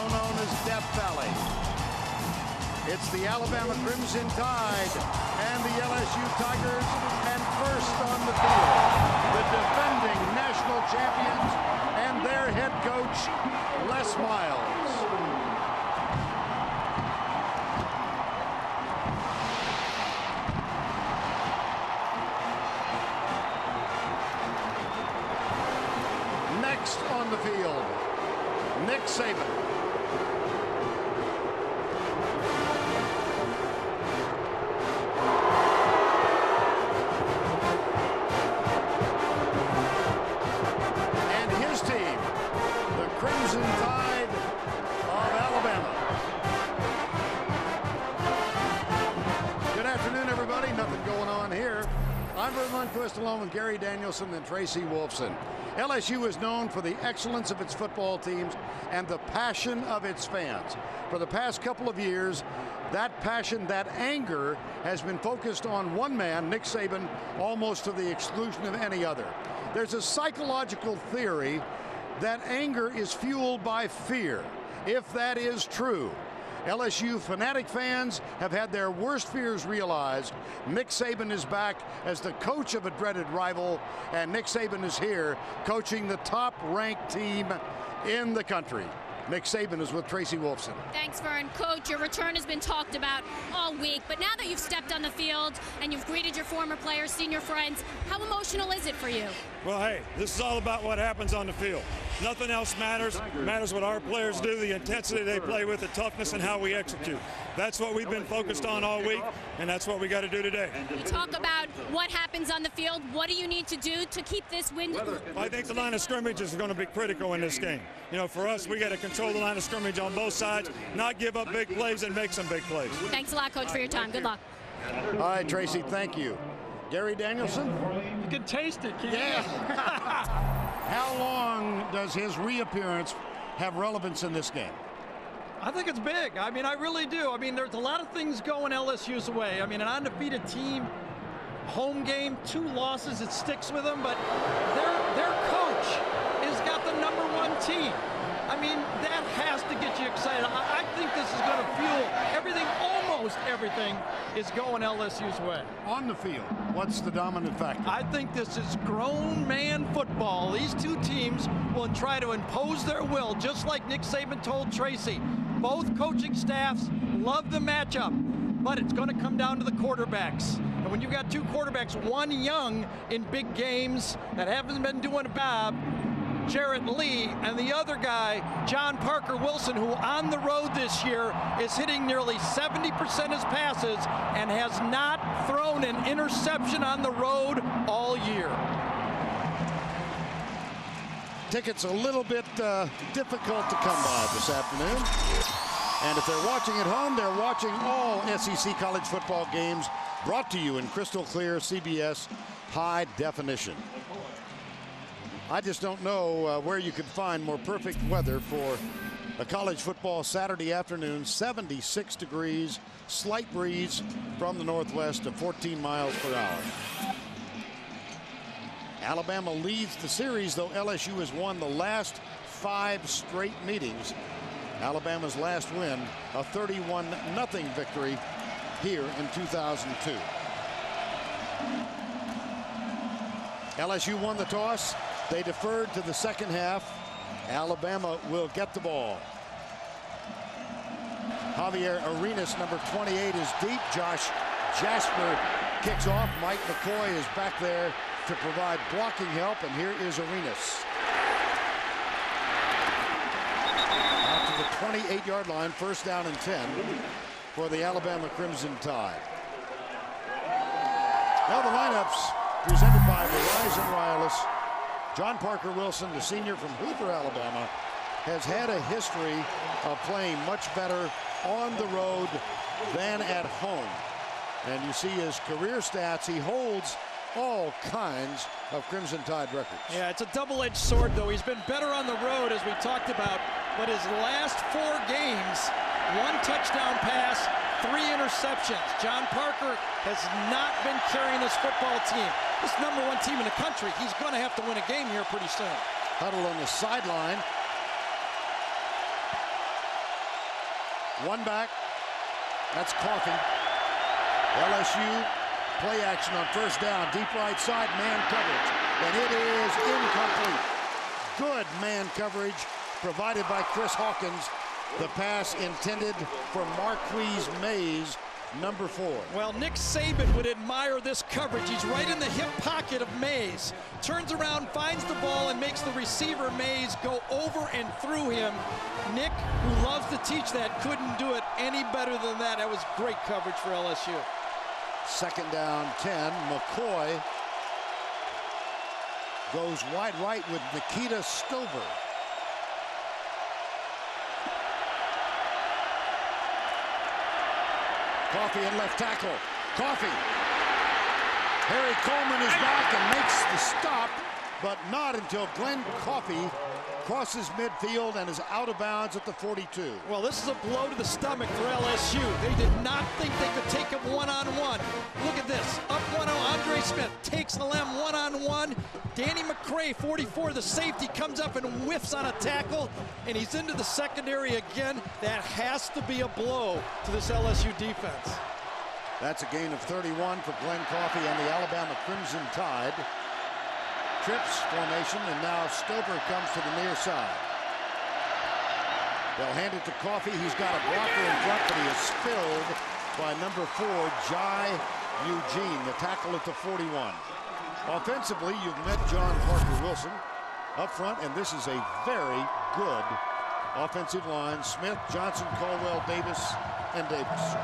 known as Death Valley. It's the Alabama Crimson Tide and the LSU Tigers, and first on the field, the defending national champions and their head coach, Les Miles. Next on the field, Nick Saban. And his team, the Crimson Tide of Alabama. Good afternoon, everybody. Nothing going on here. I'm Vern Lundquist, along with Gary Danielson and Tracy Wolfson. LSU is known for the excellence of its football teams and the passion of its fans. For the past couple of years, that passion, that anger, has been focused on one man, Nick Saban, almost to the exclusion of any other. There's a psychological theory that anger is fueled by fear. If that is true, LSU fanatic fans have had their worst fears realized. Nick Saban is back as the coach of a dreaded rival, and Nick Saban is here coaching the top-ranked team in the country. Nick Saban is with Tracy Wolfson. Thanks, Vern. Coach, your return has been talked about all week, but now that you've stepped on the field and you've greeted your former players, senior friends, how emotional is it for you? Well, hey, this is all about what happens on the field. Nothing else matters. It matters what our players do, the intensity they play with, the toughness, and how we execute. That's what we've been focused on all week, and that's what we got to do today. You talk about what happens on the field. What do you need to do to keep this win? I think the line of scrimmage is going to be critical in this game. You know, for us, we got to control the line of scrimmage on both sides, not give up big plays and make some big plays. Thanks a lot, Coach, for your time. Good luck. All right, Tracy, thank you. Gary Danielson? You can taste it, can't you? Yeah. How long does his reappearance have relevance in this game? I think it's big. I mean, I really do. I mean, there's a lot of things going LSU's way. I mean, an undefeated team, home game, 2 losses, it sticks with them, but their coach has got the #1 team. I mean, that has to get you excited. I think this is going to fuel everything. Almost everything is going LSU's way. On the field, what's the dominant factor? I think this is grown man football. These two teams will try to impose their will, just like Nick Saban told Tracy. Both coaching staffs love the matchup, but it's going to come down to the quarterbacks. And when you've got 2 quarterbacks, one young in big games that haven't been doing a job, Jarrett Lee, and the other guy, John Parker Wilson, who on the road this year is hitting nearly 70% of his passes and has not thrown an interception on the road all year. Tickets a little bit difficult to come by this afternoon. And if they're watching at home, they're watching all SEC college football games brought to you in crystal clear CBS high definition. I just don't know where you could find more perfect weather for a college football Saturday afternoon. 76 degrees, slight breeze from the northwest of 14 miles per hour. Alabama leads the series, though LSU has won the last 5 straight meetings. Alabama's last win, a 31-0 victory here in 2002. LSU won the toss. They deferred to the second half. Alabama will get the ball. Javier Arenas, number 28, is deep. Josh Jasper kicks off. Mike McCoy is back there to provide blocking help, and here is Arenas. Out to the 28-yard line, first down and 10 for the Alabama Crimson Tide. Now the lineups presented by Verizon Wireless. John Parker Wilson, the senior from Hoover, Alabama, has had a history of playing much better on the road than at home. And you see his career stats. He holds all kinds of Crimson Tide records. Yeah, it's a double-edged sword, though. He's been better on the road, as we talked about, but his last 4 games, 1 touchdown pass, 3 interceptions. John Parker has not been carrying this football team. This #1 team in the country, he's going to have to win a game here pretty soon. Huddle on the sideline. One back. That's Coffee. LSU play action on first down. Deep right side, man coverage. And it is incomplete. Good man coverage provided by Chris Hawkins. The pass intended for Marquise Mays, number 4. Well, Nick Saban would admire this coverage. He's right in the hip pocket of Mays. Turns around, finds the ball, and makes the receiver Mays go over and through him. Nick, who loves to teach that, couldn't do it any better than that. That was great coverage for LSU. Second down, 10. McCoy goes wide right with Nikita Stover. Coffee at left tackle. Coffee. Harry Coleman is back and makes the stop, but not until Glenn Coffee crosses midfield and is out of bounds at the 42. Well, this is a blow to the stomach for LSU. They did not think they could take him one-on-one. Look at this. Up 1-0, Andre Smith takes Lem one-on-one. Danny McCray, 44, the safety, comes up and whiffs on a tackle, and he's into the secondary again. That has to be a blow to this LSU defense. That's a gain of 31 for Glenn Coffee and the Alabama Crimson Tide. Trips formation, and now Stover comes to the near side. They'll hand it to Coffee. He's got a blocker in front, but he is spilled by number 4, Jai Eugene, the tackle at the 41. Offensively, you've met John Parker Wilson up front, and this is a very good offensive line. Smith, Johnson, Caldwell, Davis, and Davis.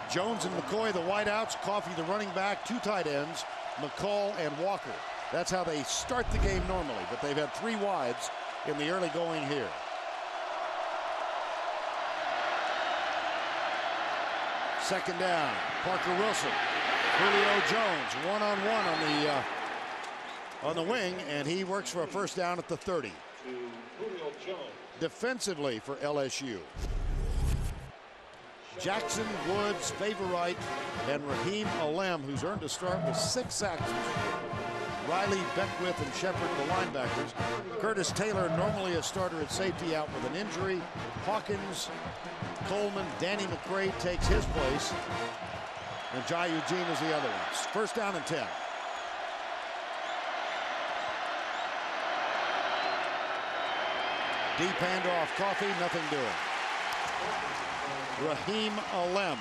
Jones and McCoy, the wideouts. Coffee, the running back. 2 tight ends, McCall and Walker. That's how they start the game normally, but they've had 3 wides in the early going here. Second down, Parker Wilson. Julio Jones, one-on-one on the wing, and he works for a first down at the 30. Defensively for LSU, Jackson, Woods, Favorite, and Raheem Alem, who's earned a start with 6 sacks. Riley, Beckwith, and Shepard, the linebackers. Curtis Taylor, normally a starter at safety, out with an injury. Hawkins, Coleman, Danny McCray takes his place. And Jai Eugene is the other ones. First down and 10. Deep handoff, Coffee, nothing doing. Raheem Alem.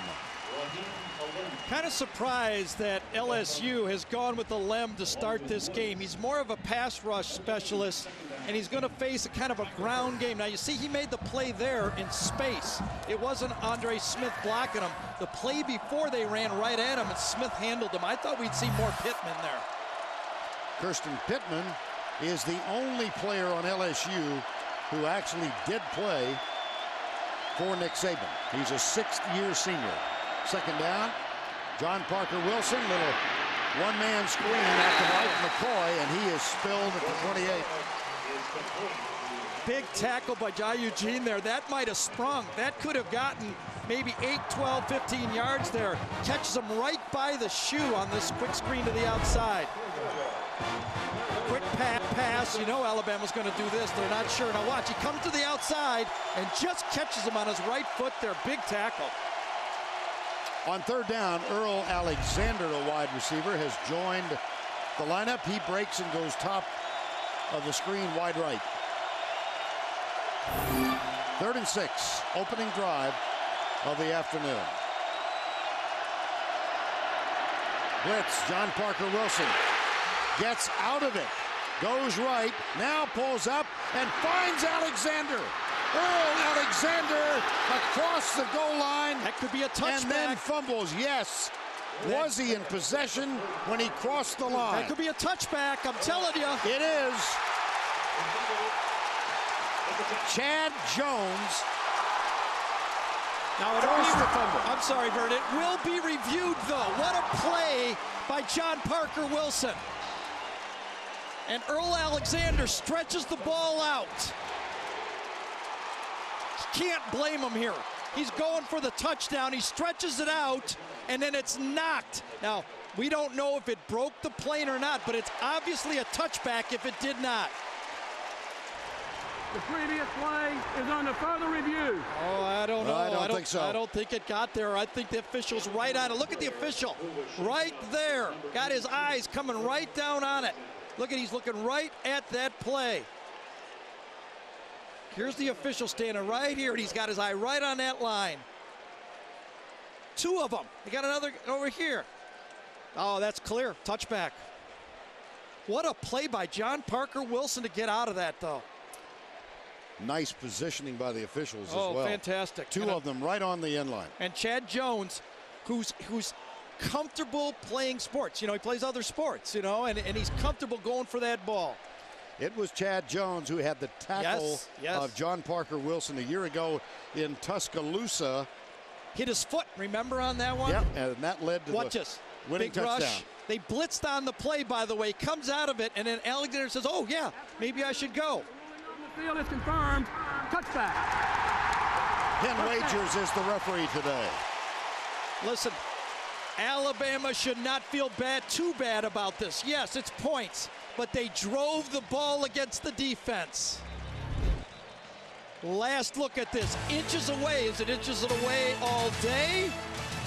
Kind of surprised that LSU has gone with Alem to start this game. He's more of a pass rush specialist, and he's going to face a kind of a ground game. Now, you see he made the play there in space. It wasn't Andre Smith blocking him. The play before, they ran right at him, and Smith handled him. I thought we'd see more Pittman there. Kirsten Pittman is the only player on LSU who actually did play for Nick Saban. He's a 6th-year senior. Second down, John Parker Wilson, little one-man screen out to right, McCoy, and he is spilled at the 28. Big tackle by Jai Eugene there. That might have sprung. That could have gotten maybe 8, 12, 15 yards there. Catches him right by the shoe on this quick screen to the outside. Quick pass. You know Alabama's going to do this. They're not sure. Now watch, he comes to the outside and just catches him on his right foot there. Big tackle. On third down, Earl Alexander, a wide receiver, has joined the lineup. He breaks and goes top of the screen, wide right. 3rd and 6, opening drive of the afternoon. Blitz, John Parker Wilson gets out of it, goes right, now pulls up and finds Alexander. Earl Alexander across the goal line. That could be a touchback. And then fumbles, yes. Was he in possession when he crossed the line? That could be a touchback, I'm telling you. It is. Chad Jones. Now I'm sorry, Vern. It will be reviewed, though. What a play by John Parker Wilson. And Earl Alexander stretches the ball out. Can't blame him here. He's going for the touchdown. He stretches it out, and then it's knocked. Now, we don't know if it broke the plane or not, but it's obviously a touchback if it did not. The previous play is under further review. Oh, I don't know. I don't think so. I don't think it got there. I think the official's right on it. Look at the official right there. Got his eyes coming right down on it. Look at, he's looking right at that play. Here's the official standing right here, and he's got his eye right on that line. Two of them. He got another over here. Oh, that's clear. Touchback. What a play by John Parker Wilson to get out of that, though. Nice positioning by the officials as well. Oh, fantastic. Two of them right on the end line. And Chad Jones, who's comfortable playing sports. You know, he plays other sports, you know, and he's comfortable going for that ball. It was Chad Jones who had the tackle of John Parker Wilson a year ago in Tuscaloosa. Hit his foot, remember, on that one? Yep, and that led to the winning big touchdown. Rush. They blitzed on the play, by the way, comes out of it, and then Alexander says, oh, yeah, maybe I should go. The field is confirmed. Touchback. Ken Wagers is the referee today. Listen, Alabama should not feel too bad about this. Yes, it's points, but they drove the ball against the defense. Last look at this. Inches away. Is it inches away all day?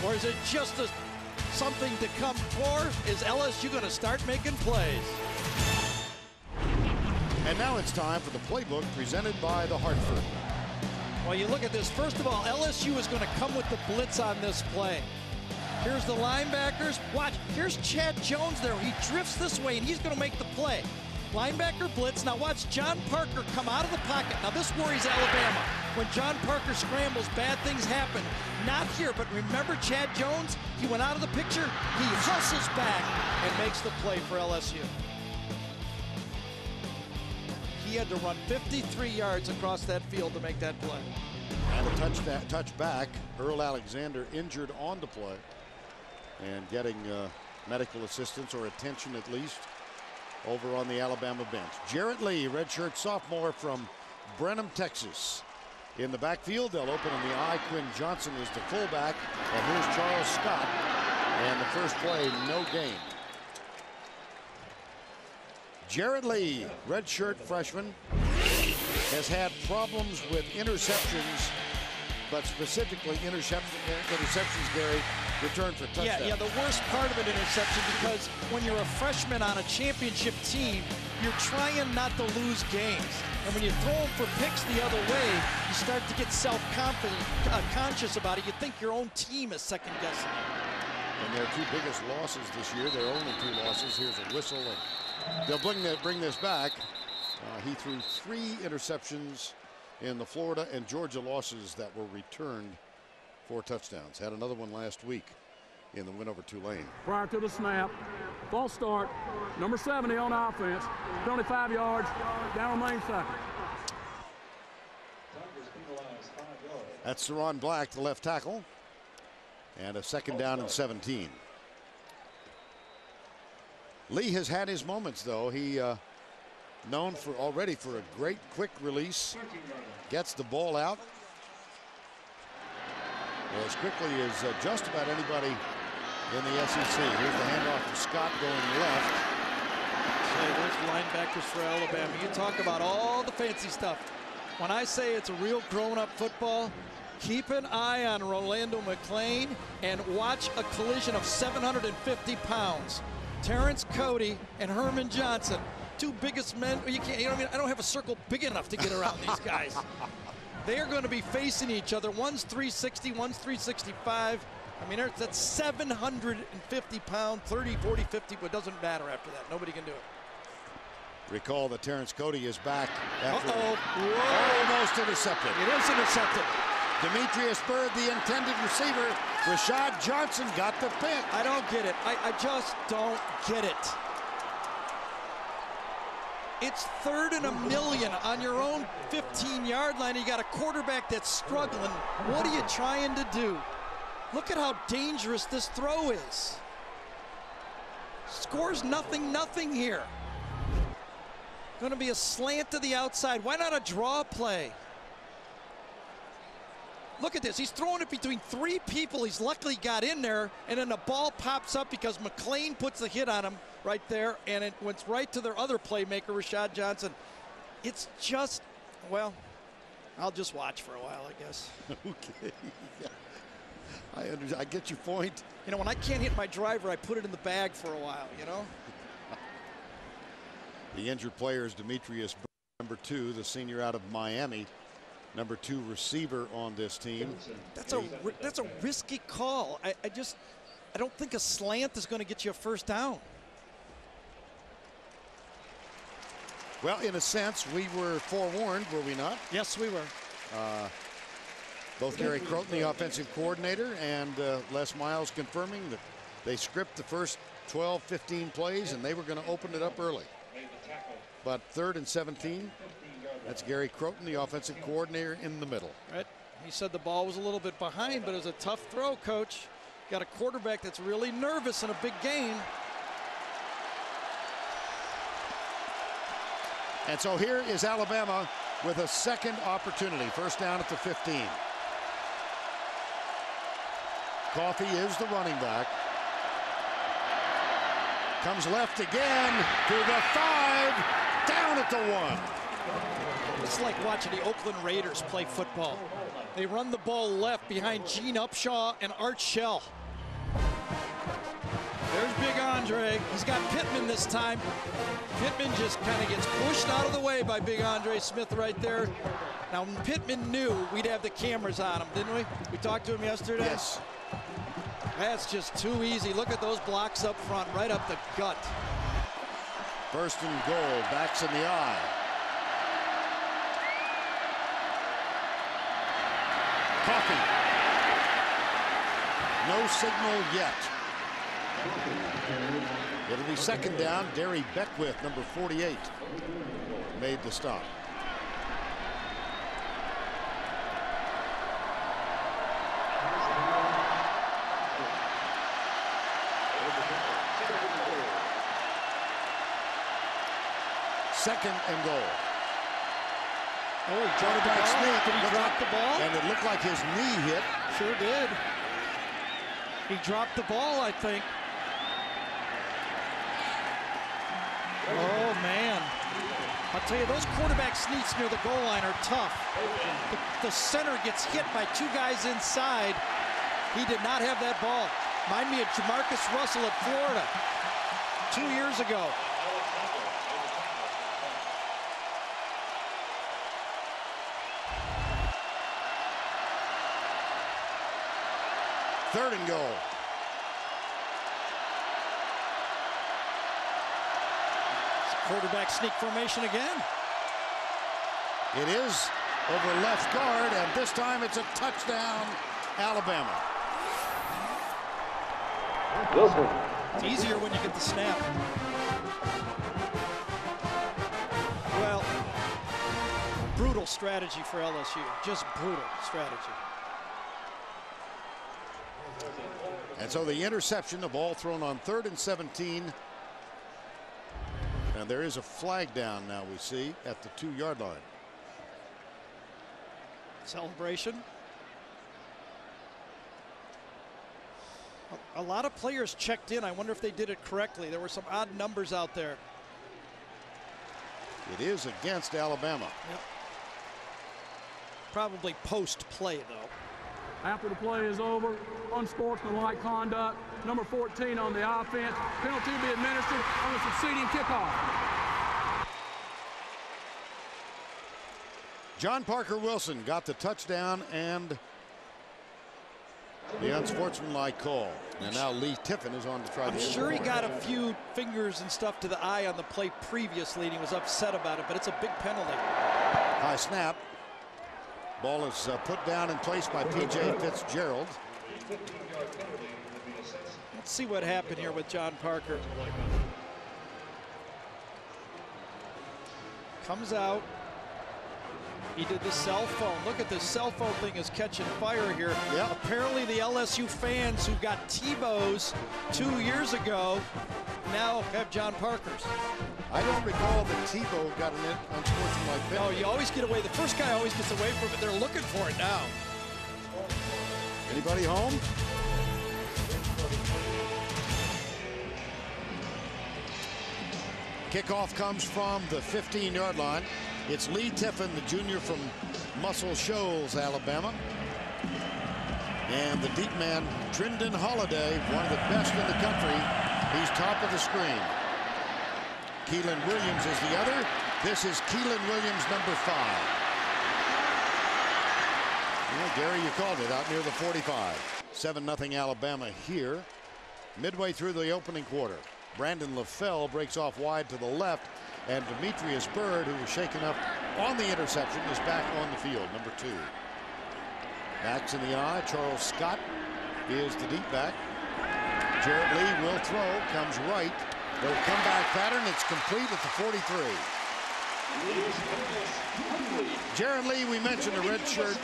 Or is it just something to come for? Is LSU going to start making plays? And now it's time for the playbook presented by the Hartford. Well, you look at this. First of all, LSU is going to come with the blitz on this play. Here's the linebackers. Watch, here's Chad Jones there. He drifts this way, and he's going to make the play. Linebacker blitz. Now watch John Parker come out of the pocket. Now this worries Alabama. When John Parker scrambles, bad things happen. Not here, but remember Chad Jones? He went out of the picture. He hustles back and makes the play for LSU. He had to run 53 yards across that field to make that play. And a touch back. Earl Alexander injured on the play and getting medical assistance or attention at least over on the Alabama bench. Jarrett Lee, redshirt sophomore from Brenham, Texas. In the backfield, they'll open in the eye. Quinn Johnson is the fullback. And here's Charles Scott. And the first play, no gain. Jarrett Lee, redshirt freshman, has had problems with interceptions, but specifically interceptions, Gary, returned for touchdown. Yeah, the worst part of an interception, because when you're a freshman on a championship team, you're trying not to lose games. And when you throw them for picks the other way, you start to get self-confident, conscious about it. You think your own team is second-guessing. And their two biggest losses this year, their only two losses. Here's a whistle, and they'll bring this back. He threw 3 interceptions in the Florida and Georgia losses that were returned for touchdowns. Had another one last week in the win over Tulane. Prior to the snap, false start, number 70 on offense, 25 yards, down remain second. That's Saron Black, the left tackle, and a second down and 17. Lee has had his moments, though. He known already for a great quick release, gets the ball out as quickly as just about anybody in the SEC. Here's the handoff to Scott going left. Hey, there's linebackers for Alabama. You talk about all the fancy stuff. When I say it's a real grown-up football, keep an eye on Rolando McClain and watch a collision of 750 pounds. Terrence Cody and Herman Johnson, two biggest men. You know what I mean? I don't have a circle big enough to get around these guys. They are going to be facing each other. One's 360, one's 365. I mean, that's 750 pound, 30, 40, 50, but it doesn't matter after that. Nobody can do it. Recall that Terrence Cody is back after almost intercepted. It is intercepted. Demetrius Byrd, the intended receiver. Rashad Johnson got the pick. I don't get it. I just don't get it. It's 3rd and 1,000,000 on your own 15-yard line. You got a quarterback that's struggling. What are you trying to do? Look at how dangerous this throw is. Scores nothing here. Going to be a slant to the outside. Why not a draw play? Look at this. He's throwing it between 3 people. He's luckily got in there, and then the ball pops up because McClain puts the hit on him right there, and it went right to their other playmaker, Rashad Johnson. It's just Well, I'll just watch for a while, I guess. Okay. Yeah. I get your point. You know, when I can't hit my driver, I put it in the bag for a while, you know? The injured player is Demetrius, number 2, the senior out of Miami. Number 2 receiver on this team. That's a risky call. I don't think a slant is going to get you a first down. Well, in a sense, we were forewarned, were we not? Yes, we were. Both Gary Croton, the offensive coordinator, and Les Miles confirming that they script the first 12, 15 plays, and they were going to open it up early. But 3rd and 17, that's Gary Croton, the offensive coordinator, in the middle. Right. He said the ball was a little bit behind, but it was a tough throw, Coach. Got a quarterback that's really nervous in a big game. And so here is Alabama with a second opportunity. First down at the 15. Coffey is the running back. Comes left again to the 5. Down at the 1. It's like watching the Oakland Raiders play football. They run the ball left behind Gene Upshaw and Art Shell. There's Big Andre. He's got Pittman this time. Pittman just kind of gets pushed out of the way by Big Andre Smith right there. Now, Pittman knew we'd have the cameras on him, didn't we? We talked to him yesterday. Yes. That's just too easy. Look at those blocks up front, right up the gut. First and goal, backs in the eye. Coffey. No signal yet. It'll be second down. Derry Beckwith, number 48, made the stop. Second and goal. Oh, quarterback sneak. Did he drop the ball? And it looked like his knee hit. Sure did. He dropped the ball, I think. Oh, man. I'll tell you, those quarterback sneaks near the goal line are tough. The center gets hit by 2 guys inside. He did not have that ball. Remind me of Jamarcus Russell at Florida 2 years ago. Third and goal. Quarterback sneak formation again. It is over left guard, and this time it's a touchdown, Alabama. It's easier when you get the snap. Well, brutal strategy for LSU. Just brutal strategy. And so the interception, the ball thrown on 3rd and 17. And there is a flag down now, we see, at the 2-yard line. Celebration. A lot of players checked in. I wonder if they did it correctly. There were some odd numbers out there. It is against Alabama. Yep. Probably post-play, though. After the play is over, unsportsmanlike conduct, number 14 on the offense. Penalty to be administered on a succeeding kickoff. John Parker Wilson got the touchdown and the unsportsmanlike call. And now Lee Tiffin is on to try to. I'm sure he got a few fingers and stuff to the eye on the play previously, and he was upset about it, but it's a big penalty. High snap. Ball is put down in place by P.J. Fitzgerald. Let's see what happened here with John Parker. Comes out. He did the cell phone. Look at this cell phone thing is catching fire here. Yep. Apparently the LSU fans who got Tebow's 2 years ago now have John Parker's. I don't recall that Tebow got an unsportsmanlike penalty. No, you always get away. The first guy always gets away from it. They're looking for it now. Anybody home? Kickoff comes from the 15-yard line. It's Lee Tiffin, the junior from Muscle Shoals, Alabama. And the deep man, Trindon Holiday, one of the best in the country. He's top of the screen. Keelan Williams is the other. This is Keelan Williams, number 5. Yeah, Gary, you called it, out near the 45. 7-0 Alabama here. Midway through the opening quarter. Brandon LaFell breaks off wide to the left, and Demetrius Byrd, who was shaken up on the interception, is back on the field, number 2. Backs in the eye. Charles Scott is the deep back. Jarrett Lee will throw, comes right. They'll come back pattern. It's complete at the 43. Jarrett Lee, we mentioned, a redshirt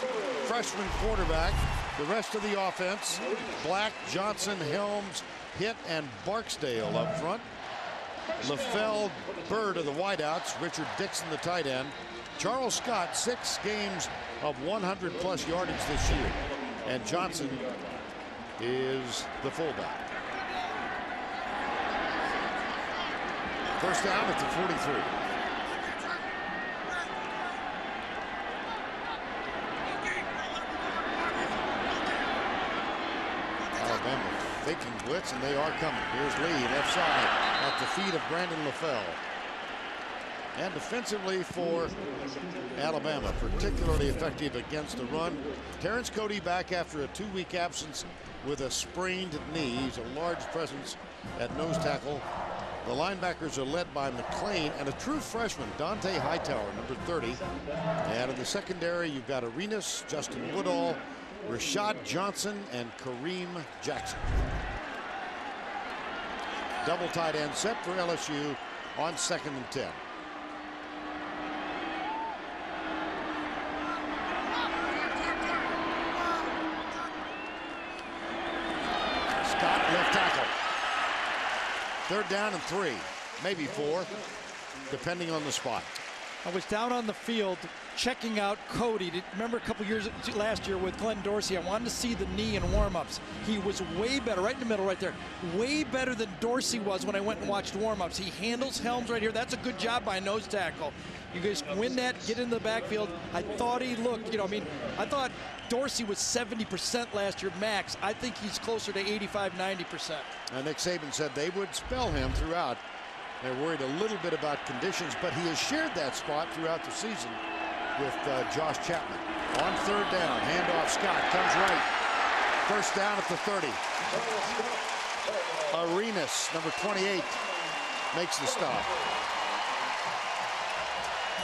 freshman quarterback. The rest of the offense, Black, Johnson, Helms, Hitt, and Barksdale up front. LaFell, Byrd are the wideouts. Richard Dixon, the tight end. Charles Scott, 6 games of 100+ yardage this year. And Johnson is the fullback. First down at the 43. Alabama faking blitz, and they are coming. Here's Lee, left side, at the feet of Brandon LaFell. And defensively for Alabama, particularly effective against the run. Terrence Cody back after a 2-week absence with a sprained knee. He's a large presence at nose tackle. The linebackers are led by McClain and a true freshman, Dante Hightower, number 30. And in the secondary, you've got Arenas, Justin Woodall, Rashad Johnson, and Kareem Jackson. Double tight end set for LSU on 2nd and 10. Scott, left tackle. 3rd down and 3, maybe 4, depending on the spot. I was down on the field checking out Cody. Remember a couple years last year with Glenn Dorsey, I wanted to see the knee in warm-ups. He was way better, right in the middle right there, way better than Dorsey was when I went and watched warm-ups. He handles Helms right here. That's a good job by nose tackle. You guys win that, get into the backfield. I thought he looked, I thought Dorsey was 70% last year max. I think he's closer to 85, 90%. Nick Saban said they would spell him throughout. They're worried a little bit about conditions, but he has shared that spot throughout the season with Josh Chapman. On 3rd down, handoff, Scott comes right. First down at the 30. Arenas, number 28, makes the stop.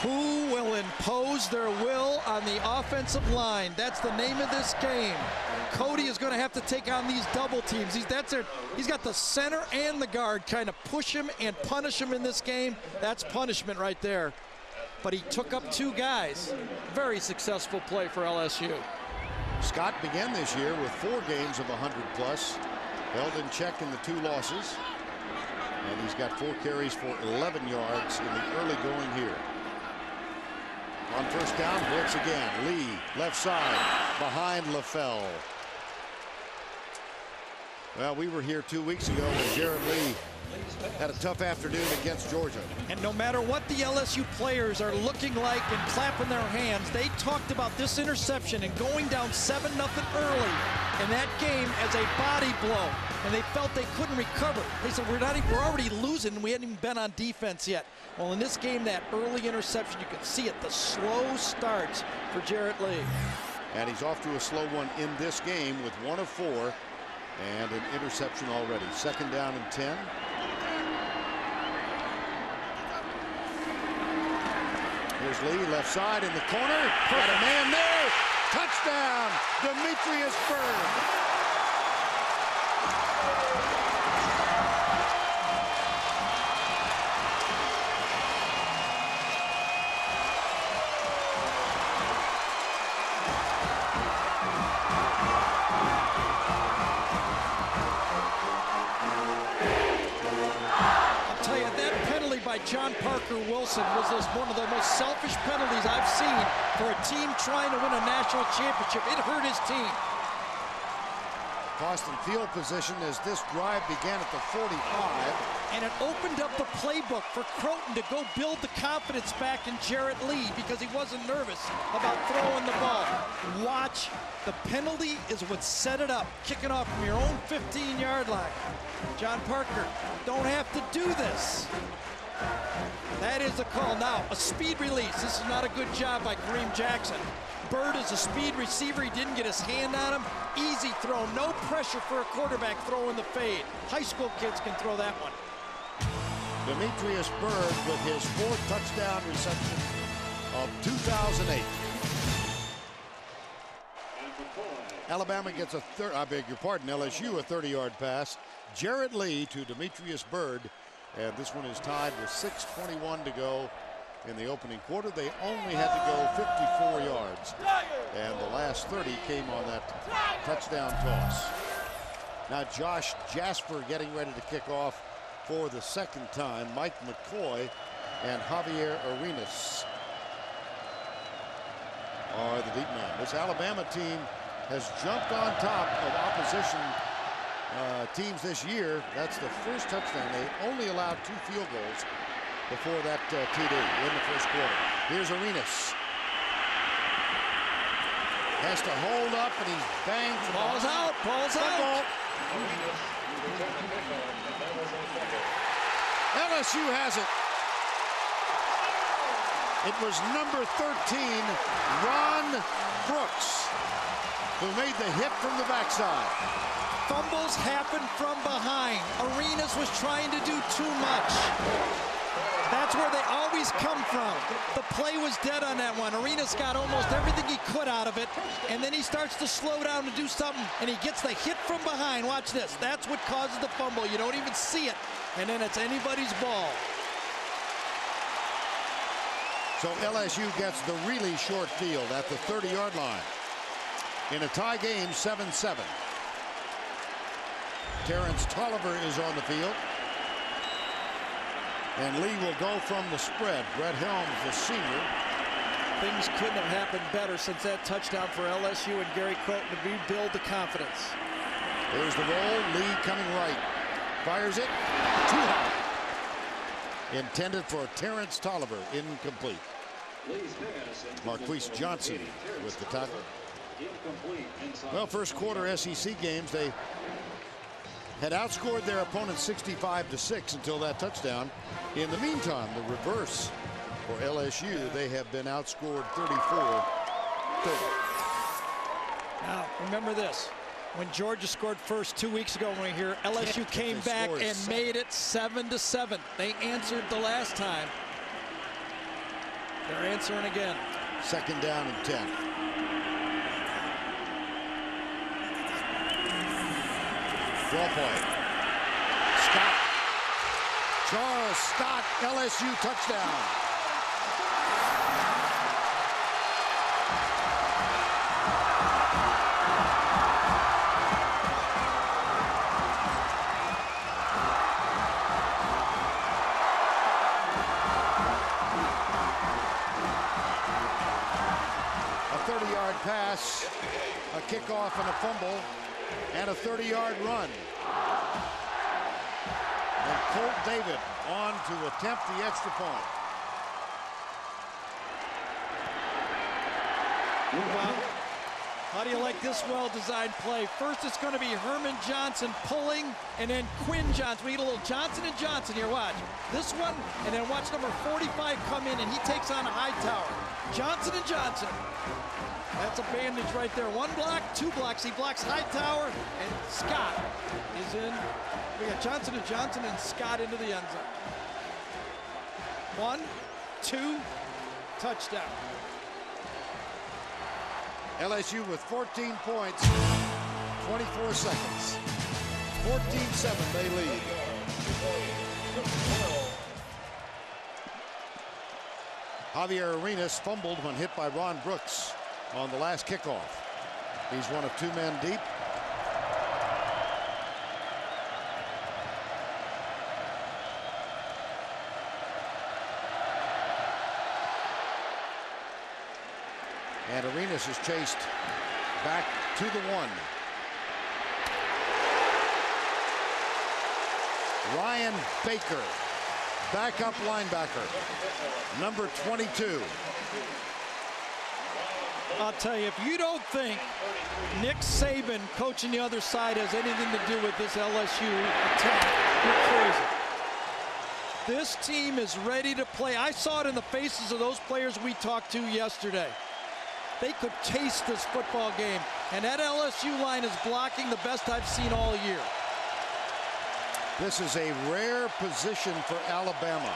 Who will impose their will on the offensive line? That's the name of this game. Cody is going to have to take on these double teams. He's got the center and the guard kind of push him and punish him in this game. That's punishment right there. But he took up 2 guys. Very successful play for LSU. Scott began this year with 4 games of 100+, held in check in the 2 losses. And he's got 4 carries for 11 yards in the early going here. On first down, blitz again. Lee, left side, behind LaFell. Well, we were here 2 weeks ago when Jarrett Lee had a tough afternoon against Georgia. And no matter what the LSU players are looking like and clapping their hands, they talked about this interception and going down 7-0 early in that game as a body blow. And they felt they couldn't recover. They said, we're already losing, and we hadn't even been on defense yet. Well, in this game, that early interception, you can see it, the slow starts for Jarrett Lee. And he's off to a slow one in this game with 1 of 4 and an interception already. 2nd down and 10. Here's Lee, left side in the corner. Got a man there. Touchdown, Demetrius Byrd. John Parker Wilson was one of the most selfish penalties I've seen for a team trying to win a national championship. It hurt his team. Cost them field position as this drive began at the 45. And it opened up the playbook for Croton to go build the confidence back in Jarrett Lee because he wasn't nervous about throwing the ball. Watch, the penalty is what set it up. Kicking off from your own 15-yard line. John Parker, don't have to do this. That is the call. Now, a speed release. This is not a good job by Kareem Jackson. Bird is a speed receiver. He didn't get his hand on him. Easy throw. No pressure for a quarterback throwing the fade. High school kids can throw that one. Demetrius Bird with his 4th touchdown reception of 2008. Alabama gets a LSU a 30-yard pass. Jarrett Lee to Demetrius Bird. And this one is tied with 6:21 to go in the opening quarter. They only had to go 54 yards. And the last 30 came on that touchdown toss. Now Josh Jasper getting ready to kick off for the 2nd time. Mike McCoy and Javier Arenas are the deep men. This Alabama team has jumped on top of opposition teams this year. That's the first touchdown. They only allowed 2 field goals before that TD in the first quarter. Here's Arenas. Has to hold up, and he's banged. Ball's out. Ball's out. LSU has it. It was number 13, Ron Brooks, who made the hit from the backside. Fumbles happen from behind. Arenas was trying to do too much. That's where they always come from. The play was dead on that one. Arenas got almost everything he could out of it, and then he starts to slow down and do something, and he gets the hit from behind. Watch this. That's what causes the fumble. You don't even see it, and then it's anybody's ball. So LSU gets the really short field at the 30-yard line. In a tie game, 7-7. Terrence Tolliver is on the field. And Lee will go from the spread. Brett Helms, the senior. Things couldn't have happened better since that touchdown for LSU and Gary Croton to rebuild the confidence. Here's the roll. Lee coming right. Fires it. Too high. Intended for Terrence Tolliver. Incomplete. Marquise Johnson with the tackle. Well, first quarter SEC games, they had outscored their opponents 65-6 until that touchdown. In the meantime, the reverse for LSU, they have been outscored 34-30. Now, remember this. When Georgia scored first 2 weeks ago, when we hear LSU came back and made it 7-7. They answered the last time. They're answering again. 2nd down and 10. Draw play. Scott. Charles Scott, LSU touchdown. A 30-yard pass, a kickoff and a fumble, and a 30-yard run. And Colt David on to attempt the extra point. How do you like this well-designed play? First, it's going to be Herman Johnson pulling, and then Quinn Johnson. We get a little Johnson and Johnson here. Watch this one, and then watch number 45 come in, and he takes on a Hightower. Johnson and Johnson. That's a bandage right there. 1 block, 2 blocks. He blocks Hightower, and Scott is in. We got Johnson and Johnson and Scott into the end zone. 1, 2, touchdown. LSU with 14 points, 24 seconds. 14-7, they lead. Javier Arenas fumbled when hit by Ron Brooks on the last kickoff. He's one of 2 men deep. And Arenas is chased back to the 1. Ryan Baker, backup linebacker, number 22. I'll tell you, if you don't think Nick Saban coaching the other side has anything to do with this LSU attack, you're crazy. This team is ready to play. I saw it in the faces of those players we talked to yesterday. They could taste this football game, and that LSU line is blocking the best I've seen all year. This is a rare position for Alabama.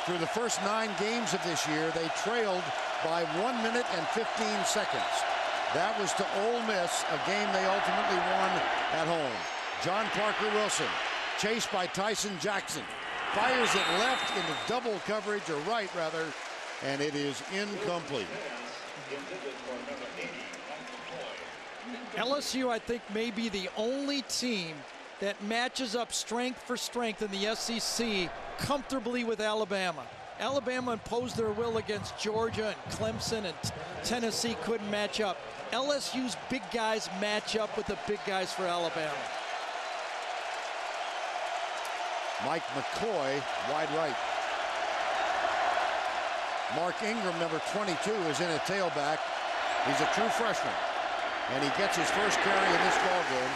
Through the first 9 games of this year, they trailed by 1 minute and 15 seconds. That was to Ole Miss, a game they ultimately won at home. John Parker Wilson, chased by Tyson Jackson, fires it left into double coverage, or right rather, and it is incomplete. LSU, I think, may be the only team that matches up strength for strength in the SEC comfortably with Alabama. Alabama imposed their will against Georgia and Clemson, and Tennessee couldn't match up. LSU's big guys match up with the big guys for Alabama. Mike McCoy, wide right. Mark Ingram, number 22, is in at tailback. He's a true freshman, and he gets his first carry in this ball game.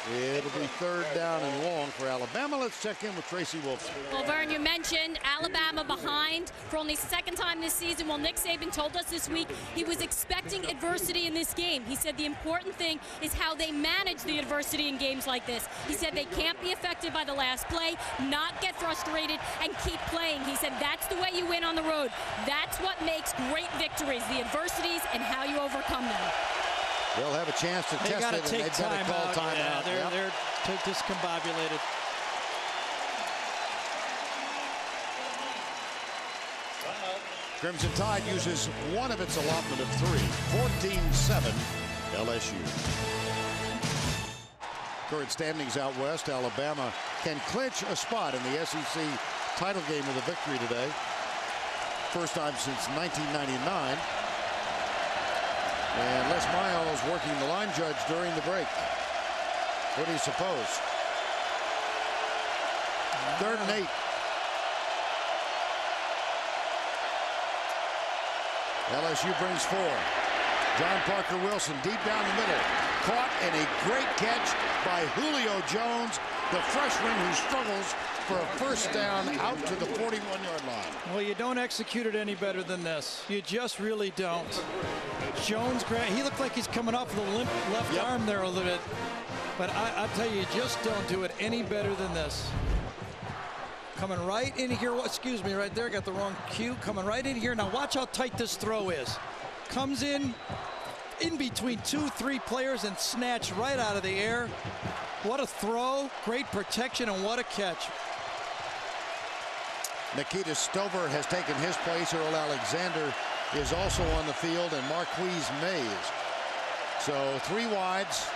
It'll be 3rd down and long for Alabama. Let's check in with Tracy Wolfson. Well, Vern, you mentioned Alabama behind for only 2nd time this season. Well, Nick Saban told us this week he was expecting adversity in this game. He said the important thing is how they manage the adversity in games like this. He said they can't be affected by the last play, not get frustrated, and keep playing. He said that's the way you win on the road. That's what makes great victories, the adversities and how you overcome them. They'll have a chance to test it, and they've got to call timeout. They're discombobulated. Crimson Tide uses one of its allotment of 3. 14-7 LSU. Current standings out west, Alabama can clinch a spot in the SEC title game with a victory today. First time since 1999. And Les Miles working the line judge during the break. What do you suppose? 3rd and 8. LSU brings 4. John Parker Wilson deep down the middle. Caught, and a great catch by Julio Jones, the freshman who struggles for a first down out to the 41-yard line. Well, you don't execute it any better than this. You just really don't. Jones, he looked like he's coming off with a limp left arm there a little bit. But I'll tell you just don't do it any better than this. Coming right in here. Excuse me, right there. Got the wrong cue. Coming right in here. Now watch how tight this throw is. Comes in between 2-3 players and snatched right out of the air. What a throw. Great protection, and what a catch. Nikita Stover has taken his place. Earl Alexander is also on the field, and Marquise Mays. So 3 wides.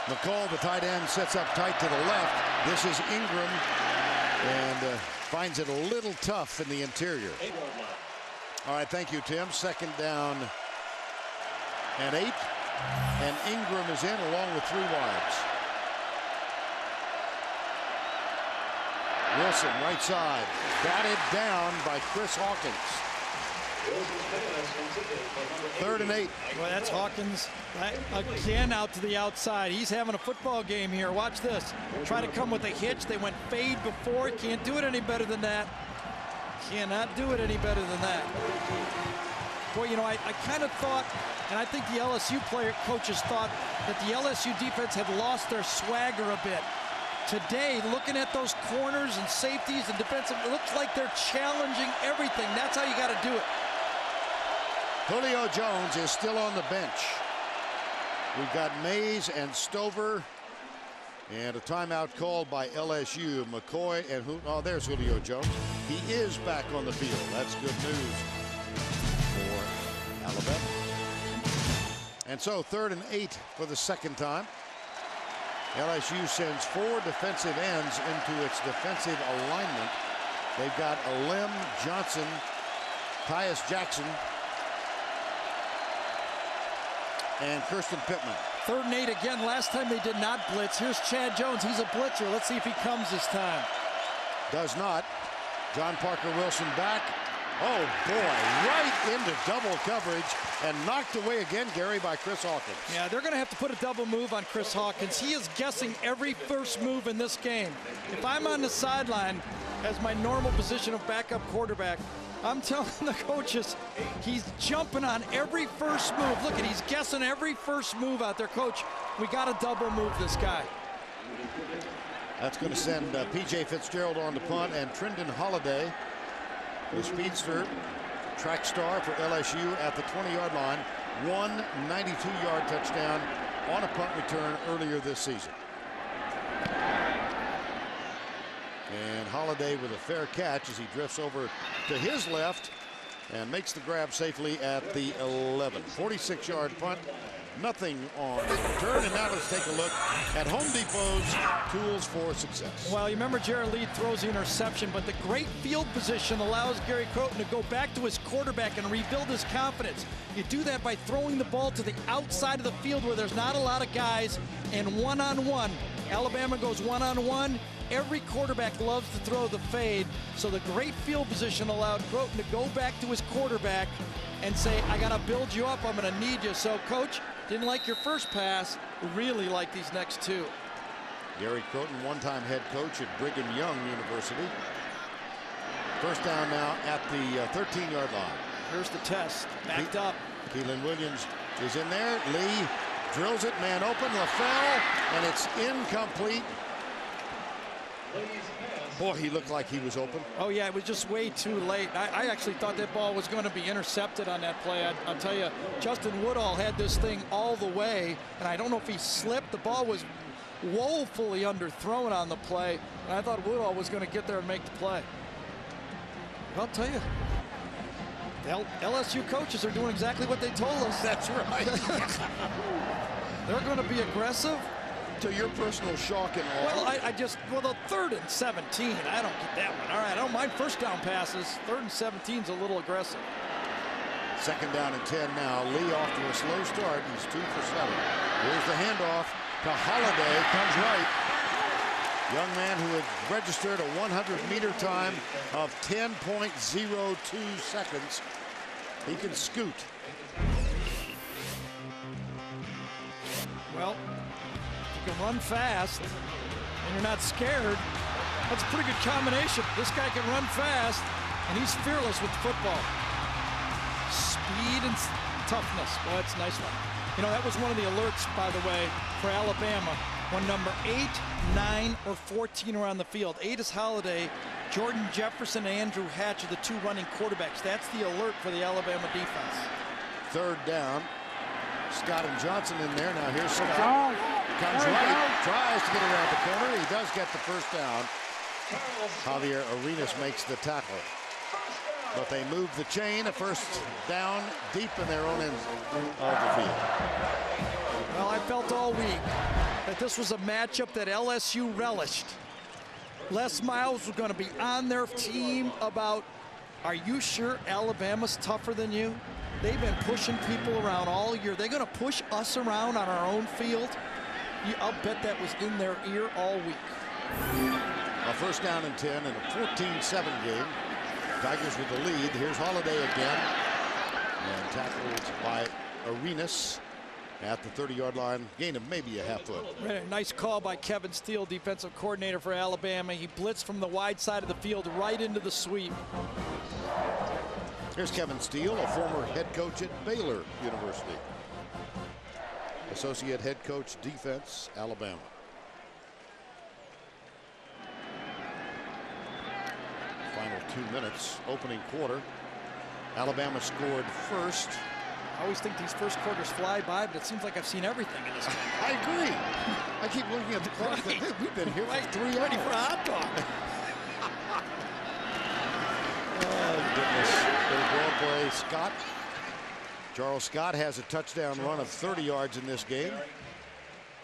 McCall, the tight end, sits up tight to the left. This is Ingram, and finds it a little tough in the interior. All right, thank you, Tim. 2nd down and 8. And Ingram is in along with 3 wides. Wilson, right side, batted down by Chris Hawkins. 3rd and 8. Well, that's Hawkins again out to the outside. He's having a football game here. Watch this. Try to come with a hitch. They went fade before. Can't do it any better than that. Cannot do it any better than that. Boy, you know, I kind of thought, and I think the LSU coaches thought that the LSU defense had lost their swagger a bit. Today, looking at those corners and safeties and defensive, it looks like they're challenging everything. That's how you got to do it. Julio Jones is still on the bench. We've got Mays and Stover, and a timeout called by LSU. McCoy and oh, there's Julio Jones. He is back on the field. That's good news for Alabama. And so 3rd and 8 for the 2nd time. LSU sends 4 defensive ends into its defensive alignment. They've got Alim, Johnson, Tyus Jackson, and Kirsten Pittman. 3rd and 8 again. Last time they did not blitz. Here's Chad Jones. He's a blitzer. Let's see if he comes this time. Does not. John Parker Wilson back. Oh, boy, right into double coverage and knocked away again, Gary, by Chris Hawkins. Yeah, they're going to have to put a double move on Chris Hawkins. He is guessing every first move in this game. If I'm on the sideline as my normal position of backup quarterback, I'm telling the coaches, he's jumping on every first move. Look at, he's guessing every first move out there. Coach, we got to double move this guy. That's going to send P.J. Fitzgerald on the punt, and Trendon Holiday, the speedster, track star for LSU at the 20-yard line. 192-yard touchdown on a punt return earlier this season. And Holiday with a fair catch as he drifts over to his left and makes the grab safely at the 11. 46-yard punt. Nothing on the return. And now let's take a look at Home Depot's tools for success. Well, you remember Jared Lead throws the interception, but the great field position allows Gary Croton to go back to his quarterback and rebuild his confidence. You do that by throwing the ball to the outside of the field where there's not a lot of guys, and one-on-one. Alabama goes one-on-one. Every quarterback loves to throw the fade, so the great field position allowed Croton to go back to his quarterback and say, I got to build you up, I'm going to need you. So, Coach, didn't like your first pass, really like these next two. Gary Croton, one-time head coach at Brigham Young University. First down now at the 13-yard line. Here's the test, backed up. Keelan Williams is in there. Lee drills it, man open, LaFell, and it's incomplete. Boy, he looked like he was open. Oh, yeah, it was just way too late. I actually thought that ball was going to be intercepted on that play. I'll tell you, Justin Woodall had this thing all the way, and I don't know if he slipped. The ball was woefully underthrown on the play, and I thought Woodall was going to get there and make the play. I'll tell you, LSU coaches are doing exactly what they told us. That's right. They're going to be aggressive. To your personal shock and awe. Well, the 3rd and 17, I don't get that one. All right, I don't mind first down passes. 3rd and 17 is a little aggressive. 2nd down and 10 now. Lee off to a slow start. He's 2 for 7. Here's the handoff to Holiday. Comes right. Young man who had registered a 100-meter time of 10.02 seconds. He can scoot. Well, you can run fast and you're not scared. That's a pretty good combination. This guy can run fast and he's fearless with the football. Speed and toughness. Well, that's a nice one. You know, that was one of the alerts, by the way, for Alabama when number 8, 9, or 14 are on the field. 8 is Holiday. Jordan Jefferson and Andrew Hatch are the 2 running quarterbacks. That's the alert for the Alabama defense. 3rd down. Scott and Johnson in there. Now here's Scott. Comes right, tries to get around the corner. He does get the first down. Javier Arenas makes the tackle. But they move the chain. A first down deep in their own end of the field. Well, I felt all week that this was a matchup that LSU relished. Les Miles was going to be on their team about, are you sure Alabama's tougher than you? They've been pushing people around all year. They're going to push us around on our own field. I'll bet that was in their ear all week. A first down and 10 in a 14-7 game. Tigers with the lead. Here's Holiday again. And tackled by Arenas at the 30-yard line. Gain of maybe a half foot. Nice call by Kevin Steele, defensive coordinator for Alabama. He blitzed from the wide side of the field right into the sweep. Here's Kevin Steele, a former head coach at Baylor University. Associate head coach, defense, Alabama. Final 2 minutes, opening quarter. Alabama scored first. I always think these first quarters fly by, but it seems like I've seen everything in this game. I agree. I keep looking at the clock. Right. We've been here for 3 hours. Ready for a hot dog. Oh, goodness. Little ball play. Scott. Charles Scott has a touchdown run of 30 yards in this game.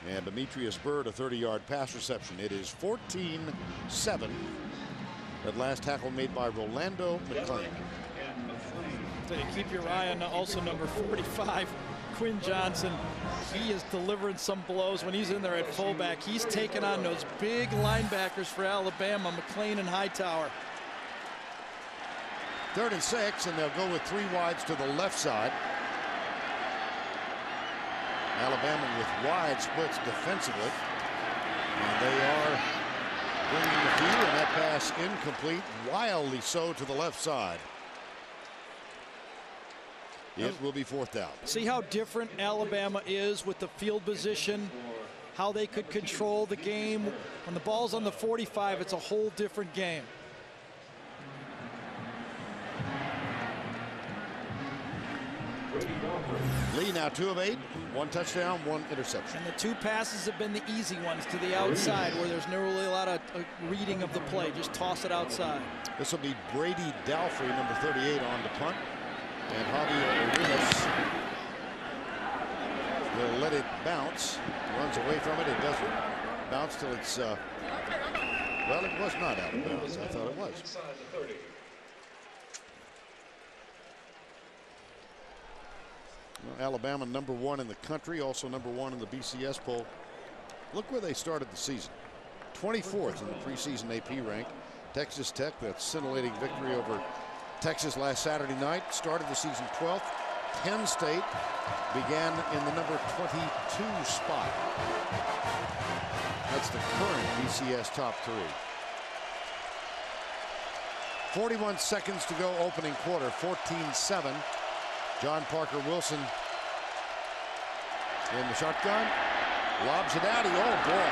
And Demetrius Byrd a 30-yard pass reception. It is 14-7. That last tackle made by Rolando McClain. So you keep your eye on also number 45, Quinn Johnson. He is delivering some blows when he's in there at fullback. He's taking on those big linebackers for Alabama, McLean and Hightower. 3rd and 6, and they'll go with 3 wides to the left side. Alabama with wide splits defensively. And they are bringing the few, and that pass incomplete, wildly so to the left side. It will be 4th down. See how different Alabama is with the field position, how they could control the game. When the ball's on the 45, it's a whole different game. Lee now 2 of 8, 1 touchdown, 1 interception. And the 2 passes have been the easy ones to the outside where there's no really a lot of reading of the play. Just toss it outside. This will be Brady Dalfrey, number 38, on the punt. And Javier Arenas will let it bounce. Runs away from it. It doesn't bounce till it's, well, it was not out of bounds. I thought it was. Well, Alabama number 1 in the country, also number 1 in the BCS poll. Look where they started the season. 24th in the preseason AP rank. Texas Tech, that scintillating victory over Texas last Saturday night, started the season 12th. Penn State began in the number 22 spot. That's the current BCS top 3. 41 seconds to go, opening quarter, 14-7. John Parker Wilson in the shotgun, lobs it out. Oh boy,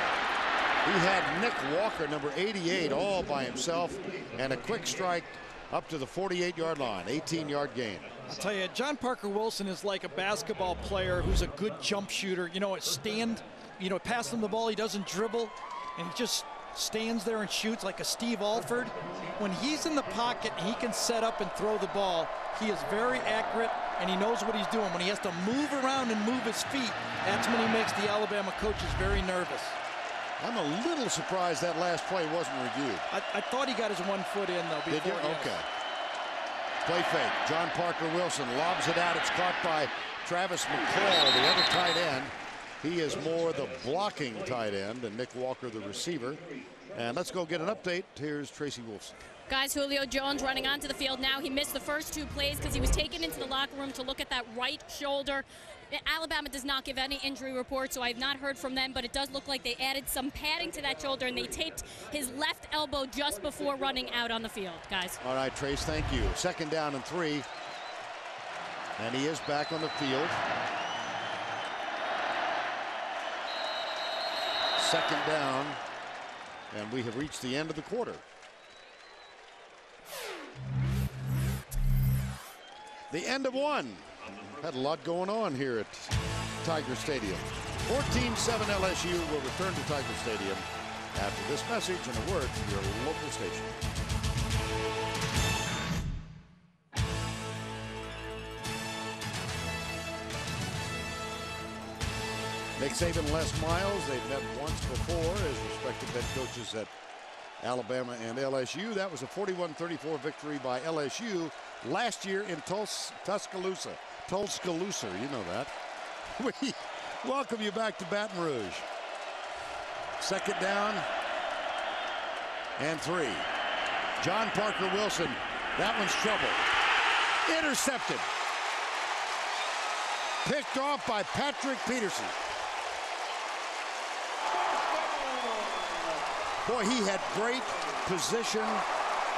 he had Nick Walker, number 88, all by himself, and a quick strike up to the 48-yard line, 18-yard gain. I'll tell you, John Parker Wilson is like a basketball player who's a good jump shooter. You know, pass him the ball, he doesn't dribble, and he just stands there and shoots like a Steve Alford. When he's in the pocket, he can set up and throw the ball. He is very accurate, and he knows what he's doing. When he has to move around and move his feet, that's when he makes the Alabama coaches very nervous. I'm a little surprised that last play wasn't reviewed. I thought he got his 1 foot in, though. Did you? Okay. Play fake. John Parker Wilson lobs it out. It's caught by Travis McCall, the other tight end. He is more the blocking tight end, and Nick Walker the receiver. And let's go get an update. Here's Tracy Wolfson. Guys, Julio Jones running onto the field now. He missed the first 2 plays because he was taken into the locker room to look at that right shoulder. Alabama does not give any injury reports, so I have not heard from them, but it does look like they added some padding to that shoulder, and they taped his left elbow just before running out on the field, guys. All right, Trace, thank you. 2nd down and 3. And he is back on the field. 2nd down, and we have reached the end of the quarter. The end of 1. Had a lot going on here at Tiger Stadium. 14-7 LSU will return to Tiger Stadium after this message and a word from your local station. Nick Saban and Les Miles, they've met once before as respective head coaches at Alabama and LSU. That was a 41-34 victory by LSU last year in Tuscaloosa. You know that. We welcome you back to Baton Rouge. 2nd down and 3. John Parker Wilson, that one's trouble. Intercepted. Picked off by Patrick Peterson. Boy, he had great position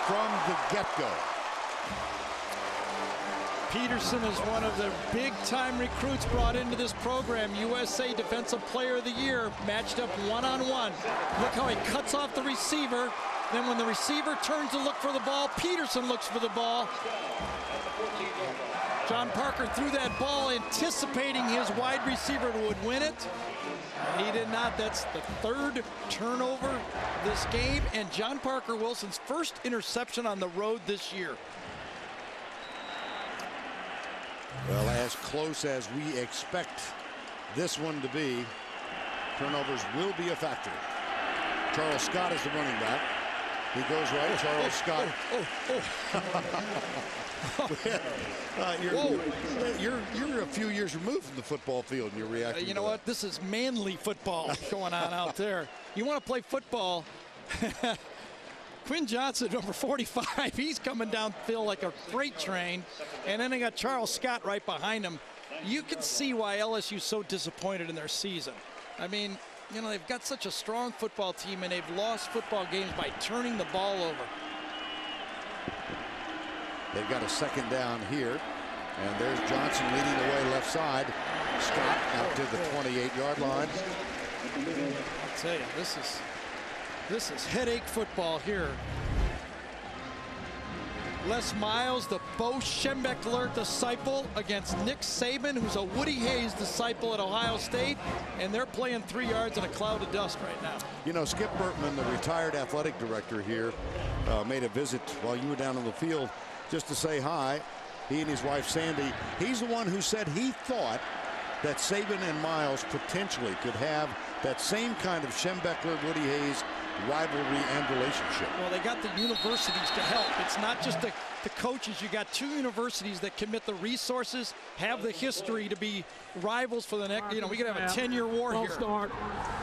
from the get-go. Peterson is one of the big-time recruits brought into this program. USA Defensive Player of the Year, matched up one-on-one. Look how he cuts off the receiver. Then when the receiver turns to look for the ball, Peterson looks for the ball. John Parker threw that ball anticipating his wide receiver would win it. He did not. That's the 3rd turnover this game, and John Parker Wilson's first interception on the road this year. Well, as close as we expect this one to be, turnovers will be a factor. Charles Scott is the running back. He goes right. Charles Scott. You're a few years removed from the football field, and you're reacting. You know what? This is manly football going on out there. You want to play football? Quinn Johnson, number 45, he's coming downfield like a freight train, and then they got Charles Scott right behind him. You can see why LSU's so disappointed in their season. I mean, you know, they've got such a strong football team, and they've lost football games by turning the ball over. They've got a second down here, and there's Johnson leading the way left side. Scott out to the 28-yard line. I'll tell you, this is headache football here. Les Miles, the Bo Schembechler disciple, against Nick Saban, who's a Woody Hayes disciple at Ohio State, and they're playing 3 yards in a cloud of dust right now. You know, Skip Bertman, the retired athletic director here, made a visit while you were down on the field just to say hi. He and his wife Sandy. He's the one who said he thought that Saban and Miles potentially could have that same kind of Schembechler-Woody Hayes rivalry and relationship. Well, they got the universities to help. It's not just the coaches. You got 2 universities that commit the resources, have the history to be rivals for the next, you know, we could have a 10-year war here. Start,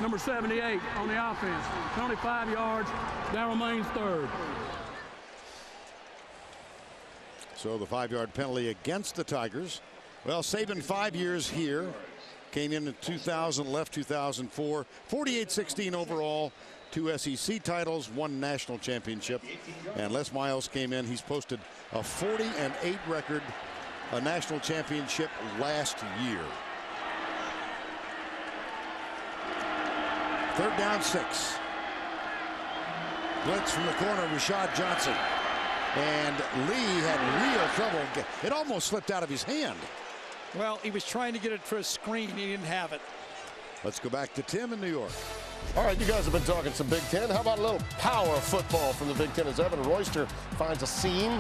number 78 on the offense, 25 yards, that remains third. So the 5-yard penalty against the Tigers. Well, Saban 5 years here. Came in 2000, left 2004. 48-16 overall. 2 SEC titles, 1 national championship. And Les Miles came in. He's posted a 40-8 record, a national championship last year. 3rd down 6. Blitz from the corner, Rashad Johnson. And Lee had real trouble. It almost slipped out of his hand. Well, he was trying to get it for a screen. He didn't have it. Let's go back to Tim in New York. All right, you guys have been talking some Big Ten. How about a little power football from the Big Ten as Evan Royster finds a seam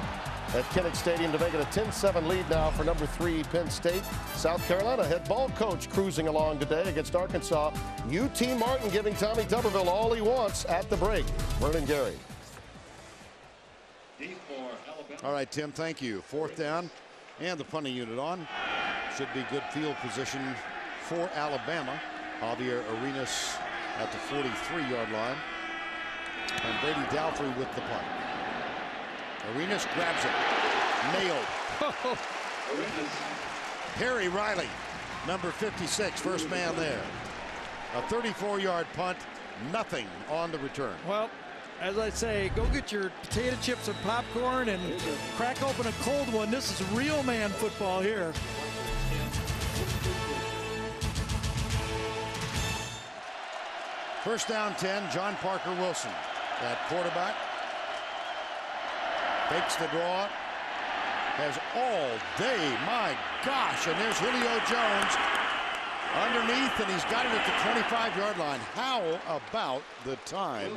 at Kinnick Stadium to make it a 10-7 lead now for number 3 Penn State. South Carolina head ball coach cruising along today against Arkansas. UT Martin giving Tommy Tuberville all he wants at the break. Vernon Gary. All right, Tim, thank you. 4th down and the punting unit on. Should be good field position for Alabama. Javier Arenas at the 43-yard line. And Brady Dalfrey with the punt. Arenas grabs it. Nailed. Harry Riley, number 56, first man there. A 34-yard punt, nothing on the return. Well, as I say, go get your potato chips and popcorn and crack open a cold one. This is real man football here. First down 10, John Parker Wilson at quarterback. Fakes the draw. Has all day, my gosh, and there's Julio Jones underneath, and he's got it at the 25-yard line. How about the time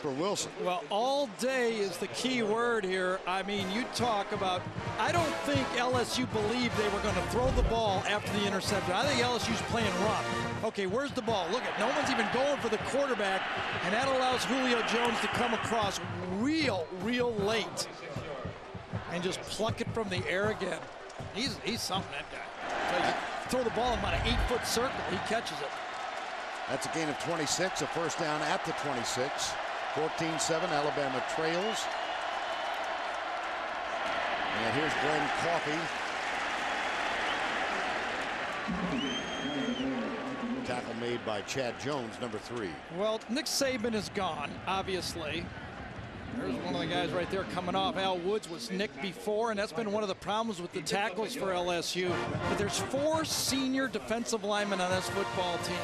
for Wilson? Well, all day is the key word here. I mean, you talk about, I don't think LSU believed they were going to throw the ball after the interception. I think LSU's playing rough. Okay, where's the ball? Look at, no one's even going for the quarterback, and that allows Julio Jones to come across real late and just pluck it from the air again. He's something, that guy. Throw the ball in about an 8-foot circle, he catches it. That's a gain of 26, a first down at the 26. 14-7, Alabama trails. And here's Glenn Coffey. Tackle made by Chad Jones, number 3. Well, Nick Saban is gone, obviously. There's one of the guys right there coming off. Al Woods was nicked before, and that's been one of the problems with the tackles for LSU. But there's 4 senior defensive linemen on this football team.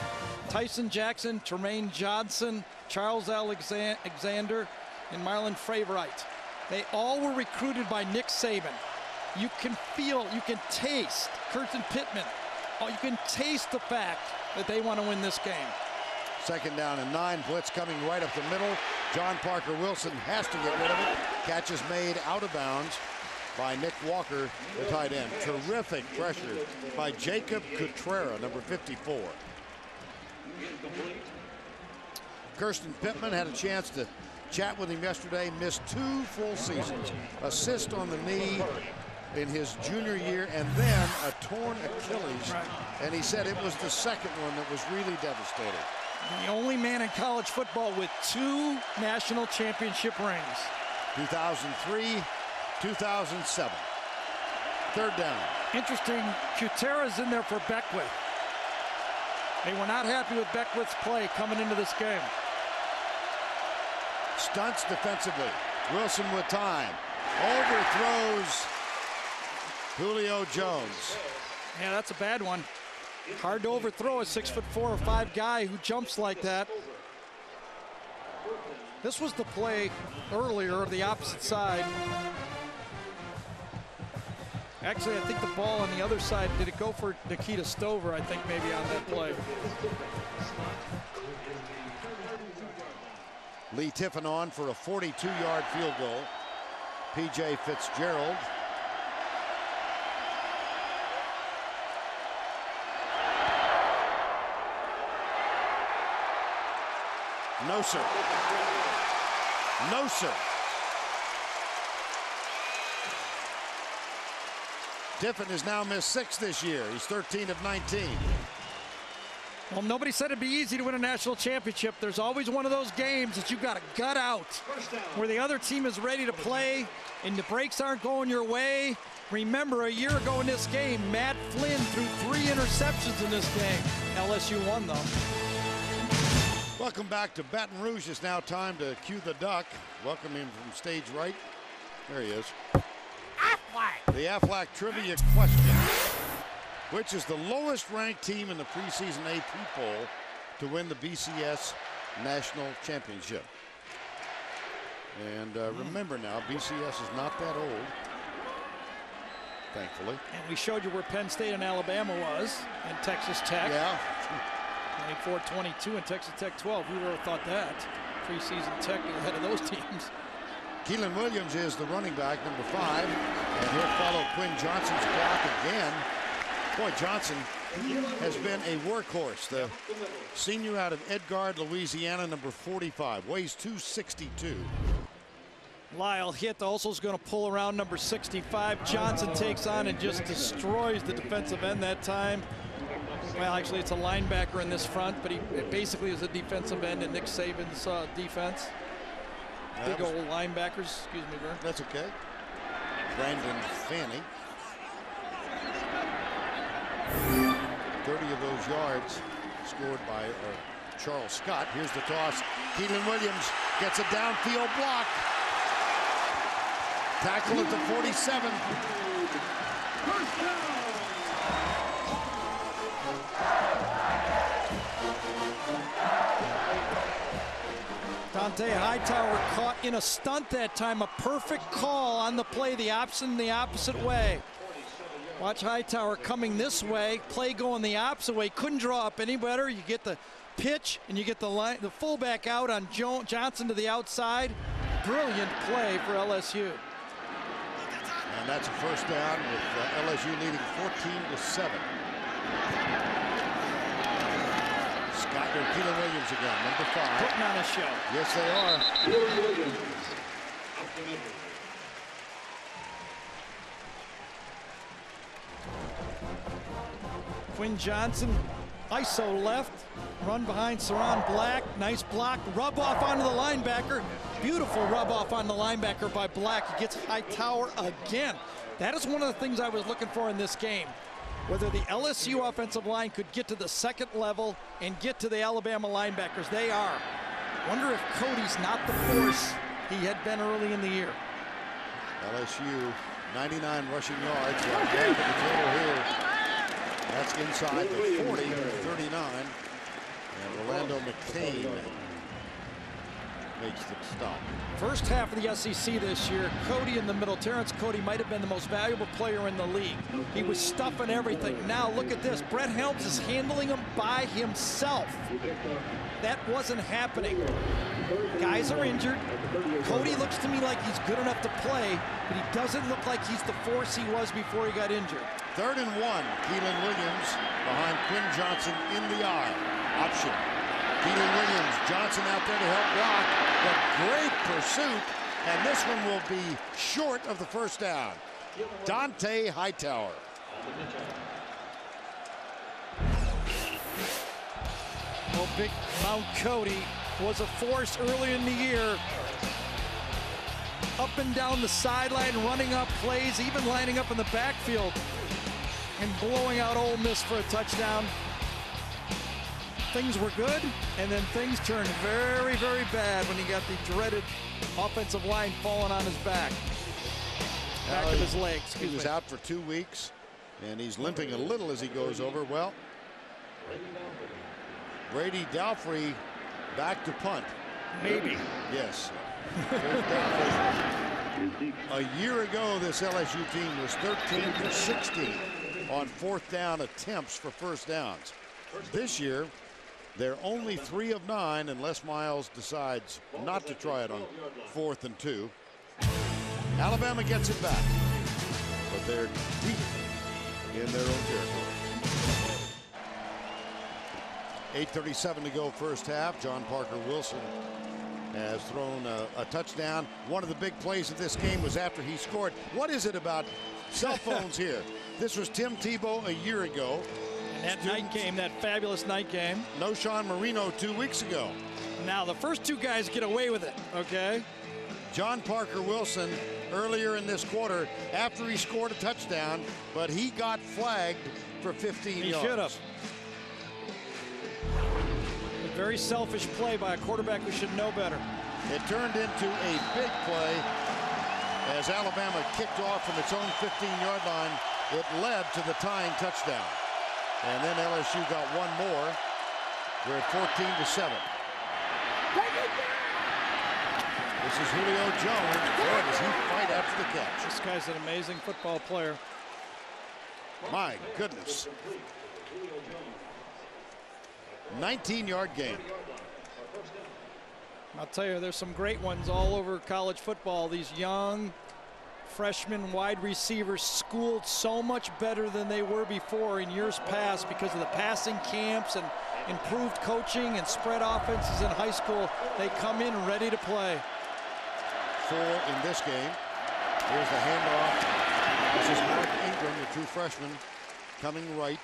Tyson Jackson, Tremaine Johnson, Charles Alexander, and Marlon Favorite. They all were recruited by Nick Saban. You can feel, you can taste Curtin Pittman. Oh, you can taste the fact that they want to win this game. Second down and 9, blitz coming right up the middle. John Parker Wilson has to get rid of it. Catch is made out of bounds by Nick Walker, the tight end. Terrific pressure by Jacob Cutrera, number 54. Kirsten Pittman had a chance to chat with him yesterday. Missed 2 full seasons. Assist on the knee in his junior year, and then a torn Achilles. And he said it was the second one that was really devastating. The only man in college football with 2 national championship rings. 2003, 2007. Third down. Interesting, Kutera's in there for Beckwith. They were not happy with Beckwith's play coming into this game. Stunts defensively. Wilson with time. Overthrows Julio Jones. Yeah, that's a bad one. Hard to overthrow a 6'4" or 5 guy who jumps like that. This was the play earlier, the opposite side. Actually, I think the ball on the other side, did it go for Nikita Stover, I think, maybe on that play. Lee Tiffin on for a 42-yard field goal. P.J. Fitzgerald. No, sir. No, sir. Tiffin has now missed 6 this year. He's 13 of 19. Well, nobody said it'd be easy to win a national championship. There's always one of those games that you've got to gut out, where the other team is ready to play and the breaks aren't going your way. Remember, a year ago in this game, Matt Flynn threw 3 interceptions in this game. LSU won, though. Welcome back to Baton Rouge. It's now time to cue the duck. Welcome him from stage right. There he is. Aflac. The Aflac trivia question. Which is the lowest ranked team in the preseason AP poll to win the BCS National Championship? And remember now, BCS is not that old, thankfully. And we showed you where Penn State and Alabama was, and Texas Tech. Yeah. 24-22 and Texas Tech 12. Who would have thought that? Preseason Tech ahead of those teams. Keelan Williams is the running back, number 5. And he'll follow Quinn Johnson's block again. Boy, Johnson has been a workhorse. The senior out of Edgard, Louisiana, number 45. Weighs 262. Lyle Hitt also is going to pull around number 65. Johnson takes on and just destroys the defensive end that time. Well, actually, it's a linebacker in this front, but he basically is a defensive end in Nick Saban's defense. Big old linebackers. Excuse me, Vern. That's okay. Brandon Fanning. 30 of those yards scored by Charles Scott. Here's the toss. Keelan Williams gets a downfield block. Tackle at the 47. Dante Hightower caught in a stunt that time. A perfect call on the play, the opposite way. Watch Hightower coming this way, play going the opposite way. Couldn't draw up any better. You get the pitch and you get the fullback out on Johnson to the outside. Brilliant play for LSU. And that's a first down with LSU leading 14-7. Scott or Keelan Williams again, number 5. Putting on a show. Yes, they are. Quinn Johnson, ISO left, run behind Saron Black, nice block, rub off onto the linebacker. Beautiful rub off on the linebacker by Black. He gets Hightower again. That is one of the things I was looking for in this game. Whether the LSU offensive line could get to the second level and get to the Alabama linebackers. They are. Wonder if Cody's not the force he had been early in the year. LSU 99 rushing yards. Here. That's inside the 40 to 39. And Orlando McCain makes the stop. First half of the SEC this year, Cody in the middle. Terrence Cody might have been the most valuable player in the league. He was stuffing everything. Now look at this. Brett Helms is handling him by himself. That wasn't happening. Guys are injured. Cody looks to me like he's good enough to play, but he doesn't look like he's the force he was before he got injured. 3rd and 1. Keelan Williams behind Quinn Johnson in the I. Option. Keely Williams, Johnson out there to help block, but great pursuit, and this one will be short of the first down. Dante Hightower. Well, big Mount Cody was a force early in the year. Up and down the sideline, running up plays, even lining up in the backfield and blowing out Ole Miss for a touchdown. Things were good, and then things turned very, very bad when he got the dreaded offensive line falling on his back. Back of his legs. He was out for 2 weeks, and he's limping a little as he goes over. Well, Brady Dalfrey back to punt. Maybe. Yes. A year ago, this LSU team was 13 for 16 on fourth down attempts for first downs. This year, they're only 3 of 9 unless Miles decides not to try it on 4th and 2. Alabama gets it back, but they're deep in their own territory. 8:37 to go first half. John Parker Wilson has thrown a touchdown. One of the big plays of this game was after he scored. What is it about cell phones here? This was Tim Tebow a year ago. And that night game, that fabulous night game. No Sean Marino 2 weeks ago. Now the first 2 guys get away with it, okay? John Parker Wilson earlier in this quarter after he scored a touchdown, but he got flagged for 15 yards. He should have. A very selfish play by a quarterback who should know better. It turned into a big play as Alabama kicked off from its own 15-yard line. It led to the tying touchdown. And then LSU got one more. We're at 14-7. This is Julio Jones. Boy, does he fight after the catch. This guy's an amazing football player. My goodness. 19-yard gain. I'll tell you, there's some great ones all over college football. These young freshman wide receivers schooled so much better than they were before in years past because of the passing camps and improved coaching and spread offenses in high school. They come in ready to play. 4 in this game. Here's the handoff. This is Mark Ingram, the true freshman, coming right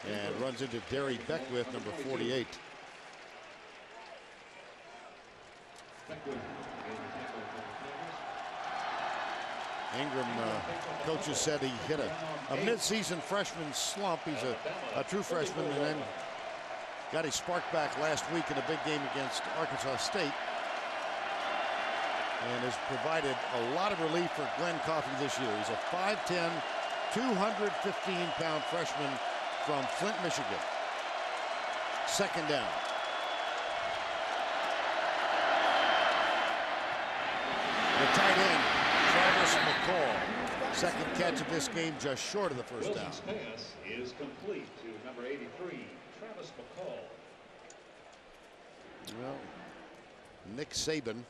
and runs into Derry Beckwith, number 48. Ingram, coaches said he hit a mid-season freshman slump. He's a true freshman, and then got his spark back last week in a big game against Arkansas State, and has provided a lot of relief for Glenn Coffey this year. He's a 5'10", 215-pound freshman from Flint, Michigan. Second down. The tight end, Travis McCall. Second catch of this game, just short of the first down. Wilson's pass is complete to number 83, Travis McCall. Well, Nick Saban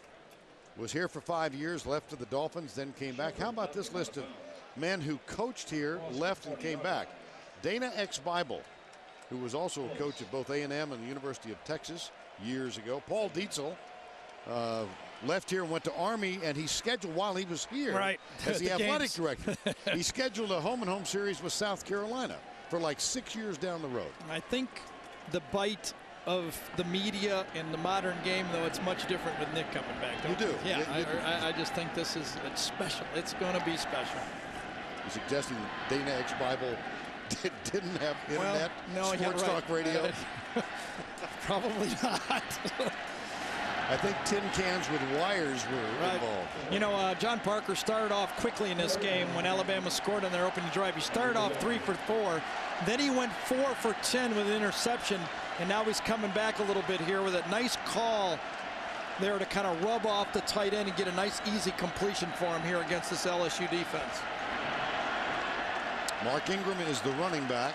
was here for 5 years, left to the Dolphins, then came back. How about this list of men who coached here, left, and came back? Dana X. Bible, who was also a coach at both A&M and the University of Texas years ago. Paul Dietzel left here and went to Army, and he scheduled while he was here as the athletic director. He scheduled a home-and-home series with South Carolina for like 6 years down the road. I think the bite of the media in the modern game, though, it's much different with Nick coming back. You do. Yeah, I just think this is special. It's going to be special. You're suggesting Dana X. Bible didn't have internet, sports talk radio? Probably not. I think tin cans with wires were involved. You know, John Parker started off quickly in this game when Alabama scored on their opening drive. He started off 3 for 4. Then he went 4 for 10 with an interception. And now he's coming back a little bit here with a nice call there to kind of rub off the tight end and get a nice easy completion for him here against this LSU defense. Mark Ingram is the running back.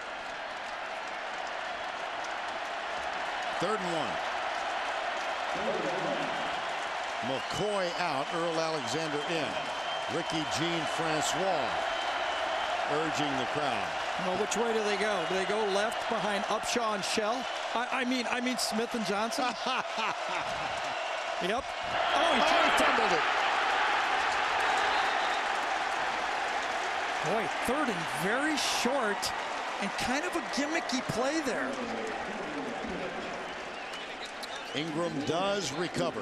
3rd and 1. McCoy out, Earl Alexander in. Ricky Jean Francois urging the crowd. Well, which way do they go? Do they go left behind Upshaw and Shell? I mean Smith and Johnson. Yep. Oh, he fumbled it. Boy, third and very short, and kind of a gimmicky play there. Ingram does recover.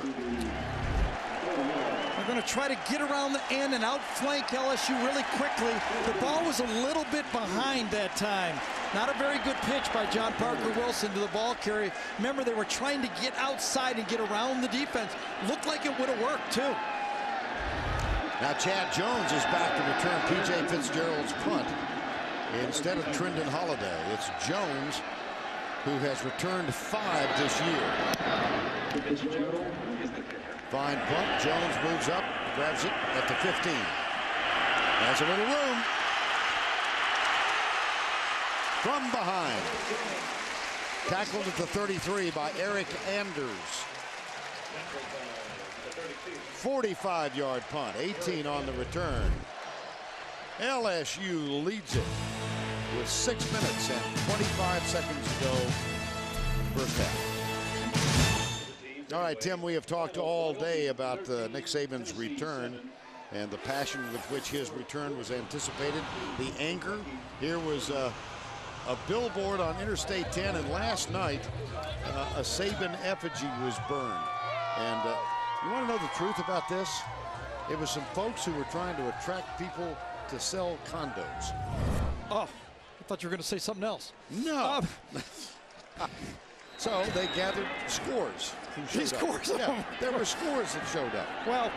They're going to try to get around the end and outflank LSU really quickly. The ball was a little bit behind that time. Not a very good pitch by John Parker Wilson to the ball carrier. Remember, they were trying to get outside and get around the defense. Looked like it would have worked, too. Now Chad Jones is back to return P.J. Fitzgerald's punt. Instead of Trendon Holiday, it's Jones who has returned 5 this year. Fine punt. Jones moves up, grabs it at the 15. Has a little room. From behind. Tackled at the 33 by Eric Anders. 45-yard punt, 18 on the return. LSU leads it with 6 minutes and 25 seconds to go first half. All right, Tim, we have talked all day about Nick Saban's return and the passion with which his return was anticipated. The anger. Here was a billboard on Interstate 10, and last night a Saban effigy was burned. And you want to know the truth about this? It was some folks who were trying to attract people to sell condos. Oh, I thought you were going to say something else. No. So they gathered scores. Scores? Yeah, there were scores that showed up. Well,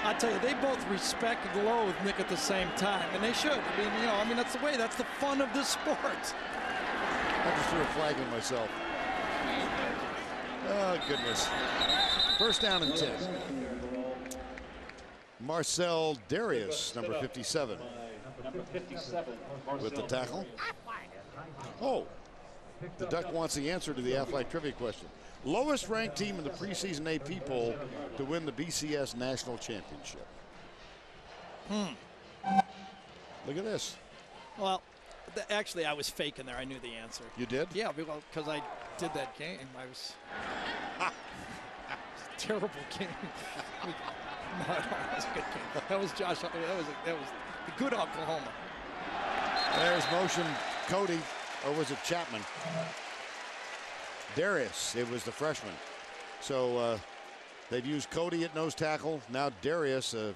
I tell you, they both respect and loathe Nick at the same time, and they should. I mean, that's the way. That's the fun of this sport. I just threw a flag on myself. Oh, goodness. First down and 10. Marcel Darius, number 57. With the tackle. Oh, the Duck wants the answer to the Aflac trivia question. Lowest ranked team in the preseason AP poll to win the BCS National Championship. Look at this. Well, actually, I was faking there. I knew the answer. You did? Yeah, because I did that game. I was terrible game. No, that was a good game. That was Josh. That was the good Oklahoma. There's motion Cody, or was it Chapman? Darius, it was the freshman. So they've used Cody at nose tackle. Now Darius, a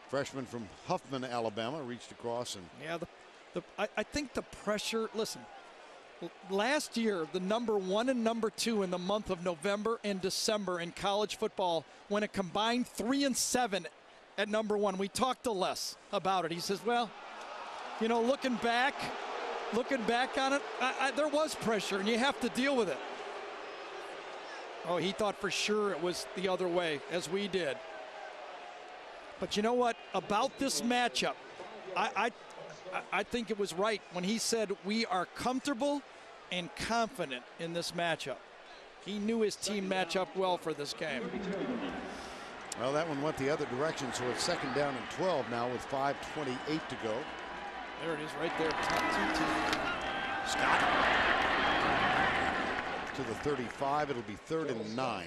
freshman from Huffman, Alabama, reached across and. Yeah, I think the pressure. Listen, last year the number 1 and number 2 in the month of November and December in college football went a combined 3 and 7 at number 1. We talked to Les about it. He says, well, you know, looking back on it, there was pressure, and you have to deal with it. Oh, he thought for sure it was the other way, as we did. But you know what? About this matchup, I think it was right when he said we are comfortable and confident in this matchup. He knew his team match up well for this game. Well, that one went the other direction, so it's second down and 12 now with 5:28 to go. There it is right there. Top 2 teams. Scott to the 35. It'll be 3rd and 9.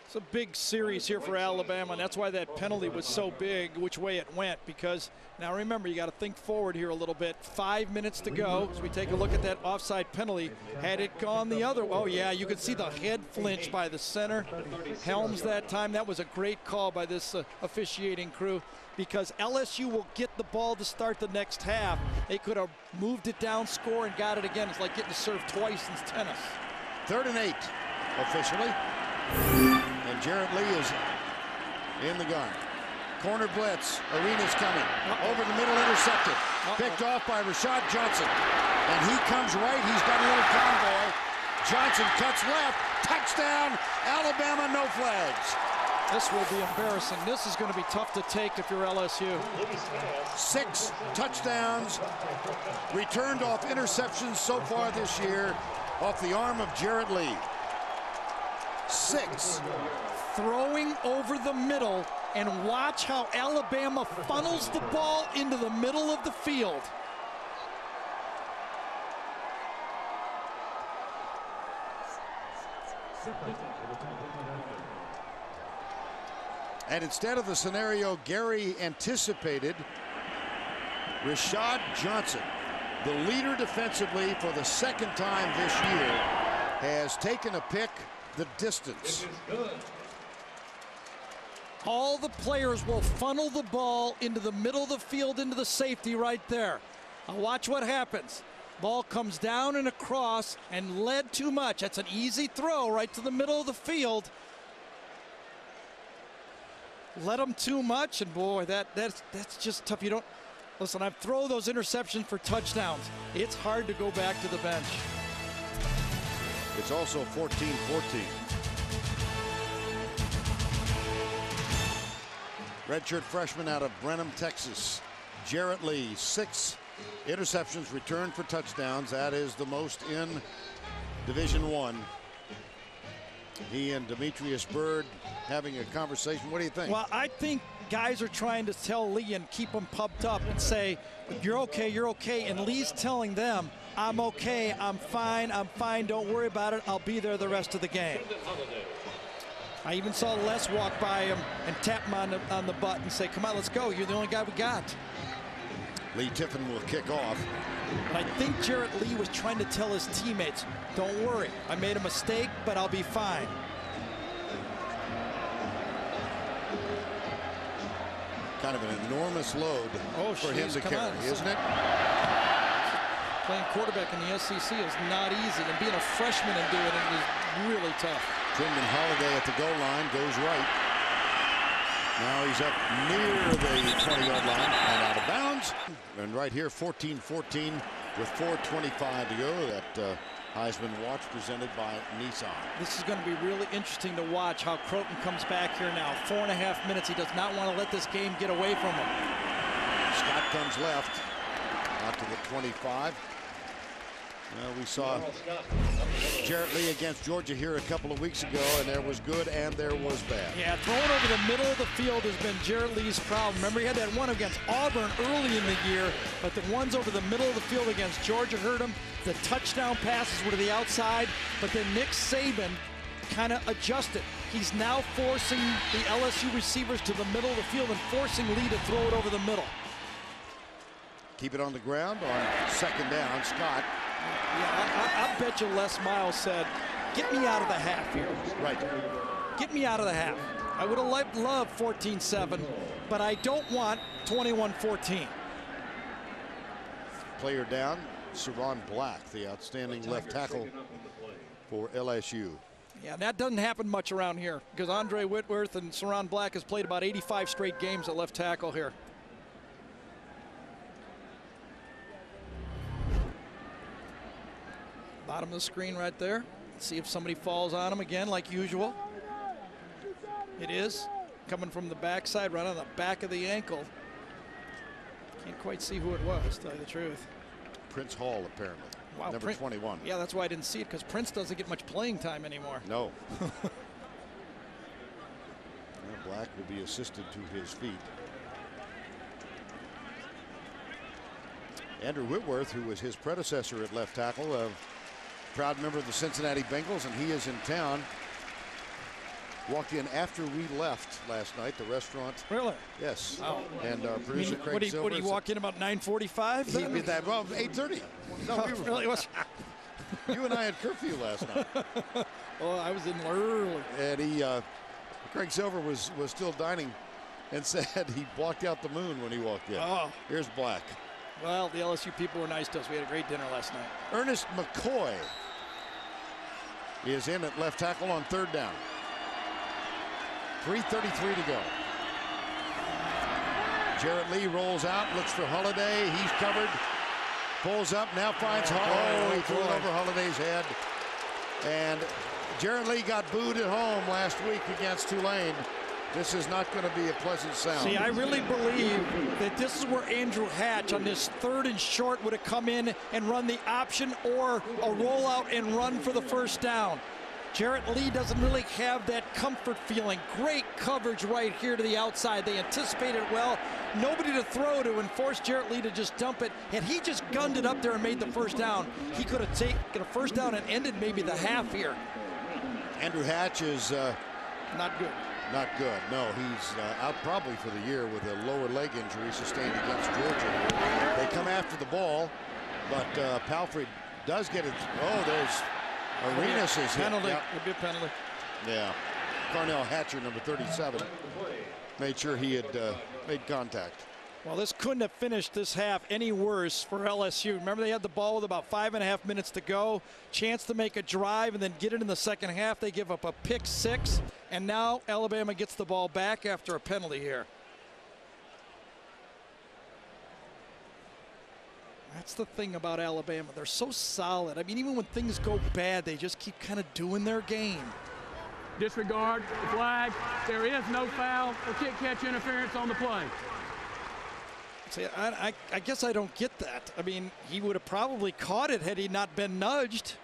It's a big series here for Alabama, and that's why that penalty was so big, which way it went, because now remember, you got to think forward here a little bit. 5 minutes to go as we take a look at that offside penalty. Had it gone the other way, oh yeah, you could see the head flinch by the center. Helms that time. That was a great call by this officiating crew, because LSU will get the ball to start the next half. They could have moved it down, score, and got it again. It's like getting served twice in tennis. 3rd and 8 officially. And Jarrett Lee is in the gun. Corner blitz. Arena's coming. Over the middle, intercepted. Picked off by Rashad Johnson. And he comes right. He's got a little convoy. Johnson cuts left. Touchdown, Alabama, no flags. This will be embarrassing. This is going to be tough to take if you're LSU. 6 touchdowns. Returned off interceptions so far this year off the arm of Jarrett Lee. 6. Throwing over the middle, and watch how Alabama funnels the ball into the middle of the field. And instead of the scenario Gary anticipated, Rashad Johnson, the leader defensively for the second time this year, has taken a pick the distance. All the players will funnel the ball into the middle of the field, into the safety right there. Now watch what happens. Ball comes down and across and led too much. That's an easy throw right to the middle of the field. Let them too much, and boy, that's just tough. You don't listen. I throw those interceptions for touchdowns. It's hard to go back to the bench. It's also 14-14. Redshirt freshman out of Brenham, Texas, Jarrett Lee, 6 interceptions returned for touchdowns. That is the most in Division I. He and Demetrius Byrd having a conversation. What do you think? Well, I think guys are trying to tell Lee and keep him pumped up and say, you're okay, and Lee's telling them, I'm okay, I'm fine, don't worry about it, I'll be there the rest of the game. I even saw Les walk by him and tap him on the butt and say, come on, let's go, you're the only guy we got. Lee Tiffin will kick off. But I think Jarrett Lee was trying to tell his teammates, don't worry, I made a mistake, but I'll be fine. Kind of an enormous load for him to carry, isn't it? Playing quarterback in the SEC is not easy, and being a freshman and doing it is really tough. Trindon Holiday at the goal line goes right. Now he's up near the 20-yard line and out of bounds. And right here, 14-14 with 4:25 to go. That Heisman watch presented by Nissan. This is going to be really interesting to watch how Croton comes back here now. 4.5 minutes. He does not want to let this game get away from him. Scott comes left out to the 25. Well, we saw Jarrett Lee against Georgia here a couple of weeks ago, and there was good and there was bad. Yeah, throwing over the middle of the field has been Jarrett Lee's problem. Remember, he had that one against Auburn early in the year, but the ones over the middle of the field against Georgia hurt him. The touchdown passes were to the outside, but then Nick Saban kind of adjusted. He's now forcing the LSU receivers to the middle of the field and forcing Lee to throw it over the middle. Keep it on the ground on second down. Scott. Yeah, I bet you Les Miles said, get me out of the half here. Right. Get me out of the half. I would have loved 14-7, but I don't want 21-14. Player down, Saron Black, the outstanding left tackle for LSU. Yeah, that doesn't happen much around here because Andre Whitworth and Saron Black has played about 85 straight games at left tackle here. Bottom of the screen right there. Let's see if somebody falls on him again like usual. It is coming from the backside, right on the back of the ankle. Can't quite see who it was, to tell you the truth. Prince Hall, apparently. Wow, number 21. Yeah, that's why I didn't see it, because Prince doesn't get much playing time anymore. No. Black will be assisted to his feet. Andrew Whitworth, who was his predecessor at left tackle, a proud member of the Cincinnati Bengals, and he is in town. Walked in after we left last night, the restaurant. Really? Yes. Wow. And producer Craig Silver. Would he walk in about 9:45? He did that. Well, 8:30. No, we really was. You and I had curfew last night. Oh, I was in early. And Craig Silver was still dining, and said he blocked out the moon when he walked in. Oh. Here's Black. Well, the LSU people were nice to us. We had a great dinner last night. Ernest McCoy is in at left tackle on third down. 3:33 to go. Jarrett Lee rolls out, looks for Holiday. He's covered. Pulls up, now finds Holiday. He threw it over Holiday's head. And Jarrett Lee got booed at home last week against Tulane. This is not going to be a pleasant sound. See, I really believe that this is where Andrew Hatch on this 3rd and short would have come in and run the option or a rollout and run for the first down. Jarrett Lee doesn't really have that comfort feeling. Great coverage right here to the outside. They anticipated it well. Nobody to throw to and forced Jarrett Lee to just dump it. Had he just gunned it up there and made the first down, he could have taken a first down and ended maybe the half here. Andrew Hatch is not good. Not good. No, he's out probably for the year with a lower leg injury sustained against Georgia. They come after the ball, but Palfrey does get it. Oh, there's Arenas is hit. Penalty. Yep. Would be a penalty. Yeah. Carnell Hatcher, number 37, made sure he had made contact. Well, this couldn't have finished this half any worse for LSU. Remember, they had the ball with about 5.5 minutes to go. Chance to make a drive and then get it in the second half. They give up a pick 6, and now Alabama gets the ball back after a penalty here. That's the thing about Alabama. They're so solid. I mean, even when things go bad, they just keep kind of doing their game. Disregard the flag. There is no foul or kick catch interference on the play. See, I guess I don't get that. I mean, he would have probably caught it had he not been nudged.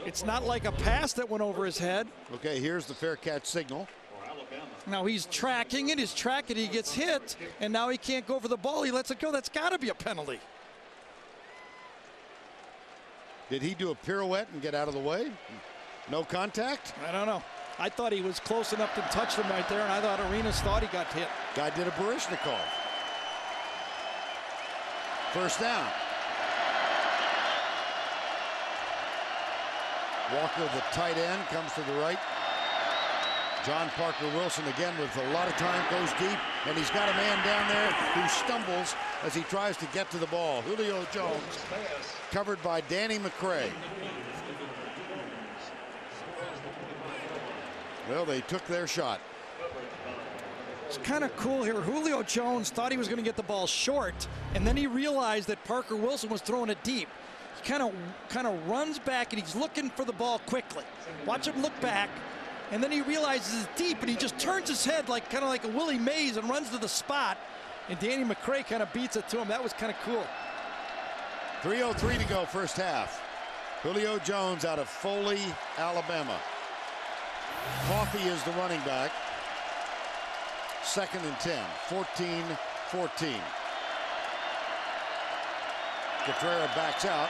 It's not like a pass that went over his head. Okay, here's the fair catch signal. Now he's tracking it, he gets hit, and now he can't go for the ball. He lets it go. That's got to be a penalty. Did he do a pirouette and get out of the way? No contact? I don't know. I thought he was close enough to touch him right there, and I thought Arenas thought he got hit. Guy did a Baryshnikov. First down. Walker, the tight end, comes to the right. John Parker Wilson again with a lot of time, goes deep, and he's got a man down there who stumbles as he tries to get to the ball. Julio Jones, covered by Danny McCray. Well, they took their shot. It's kind of cool here. Julio Jones thought he was going to get the ball short, and then he realized that Parker Wilson was throwing it deep. He kind of runs back, and he's looking for the ball quickly. Watch him look back, and then he realizes it's deep, and he just turns his head kind of like a Willie Mays and runs to the spot, and Danny McCray kind of beats it to him. That was kind of cool. 3:03 to go, first half. Julio Jones out of Foley, Alabama. Coffey is the running back. 2nd and 10, 14-14. Catrera backs out.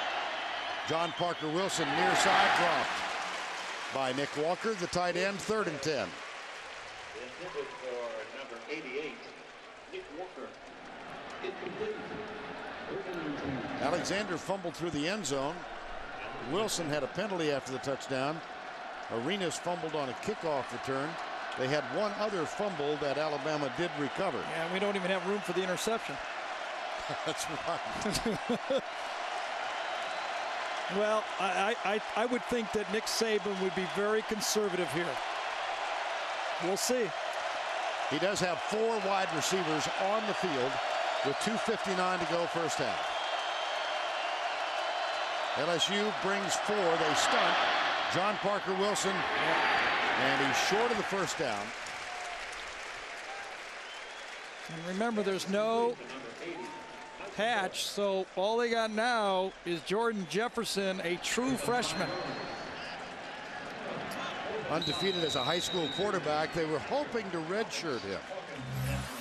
John Parker Wilson near side dropped by Nick Walker, the tight end, 3rd and 10. Intended for number 88, Nick Walker. Incomplete. Alexander fumbled through the end zone. Wilson had a penalty after the touchdown. Arenas fumbled on a kickoff return. They had one other fumble that Alabama did recover. Yeah, we don't even have room for the interception. That's right. Well, I would think that Nick Saban would be very conservative here. We'll see. He does have 4 wide receivers on the field with 2:59 to go, first half. LSU brings 4. They stunt John Parker Wilson, and he's short of the first down. And remember, there's no Hatch, so all they got now is Jordan Jefferson, a true freshman. Undefeated as a high school quarterback. They were hoping to redshirt him.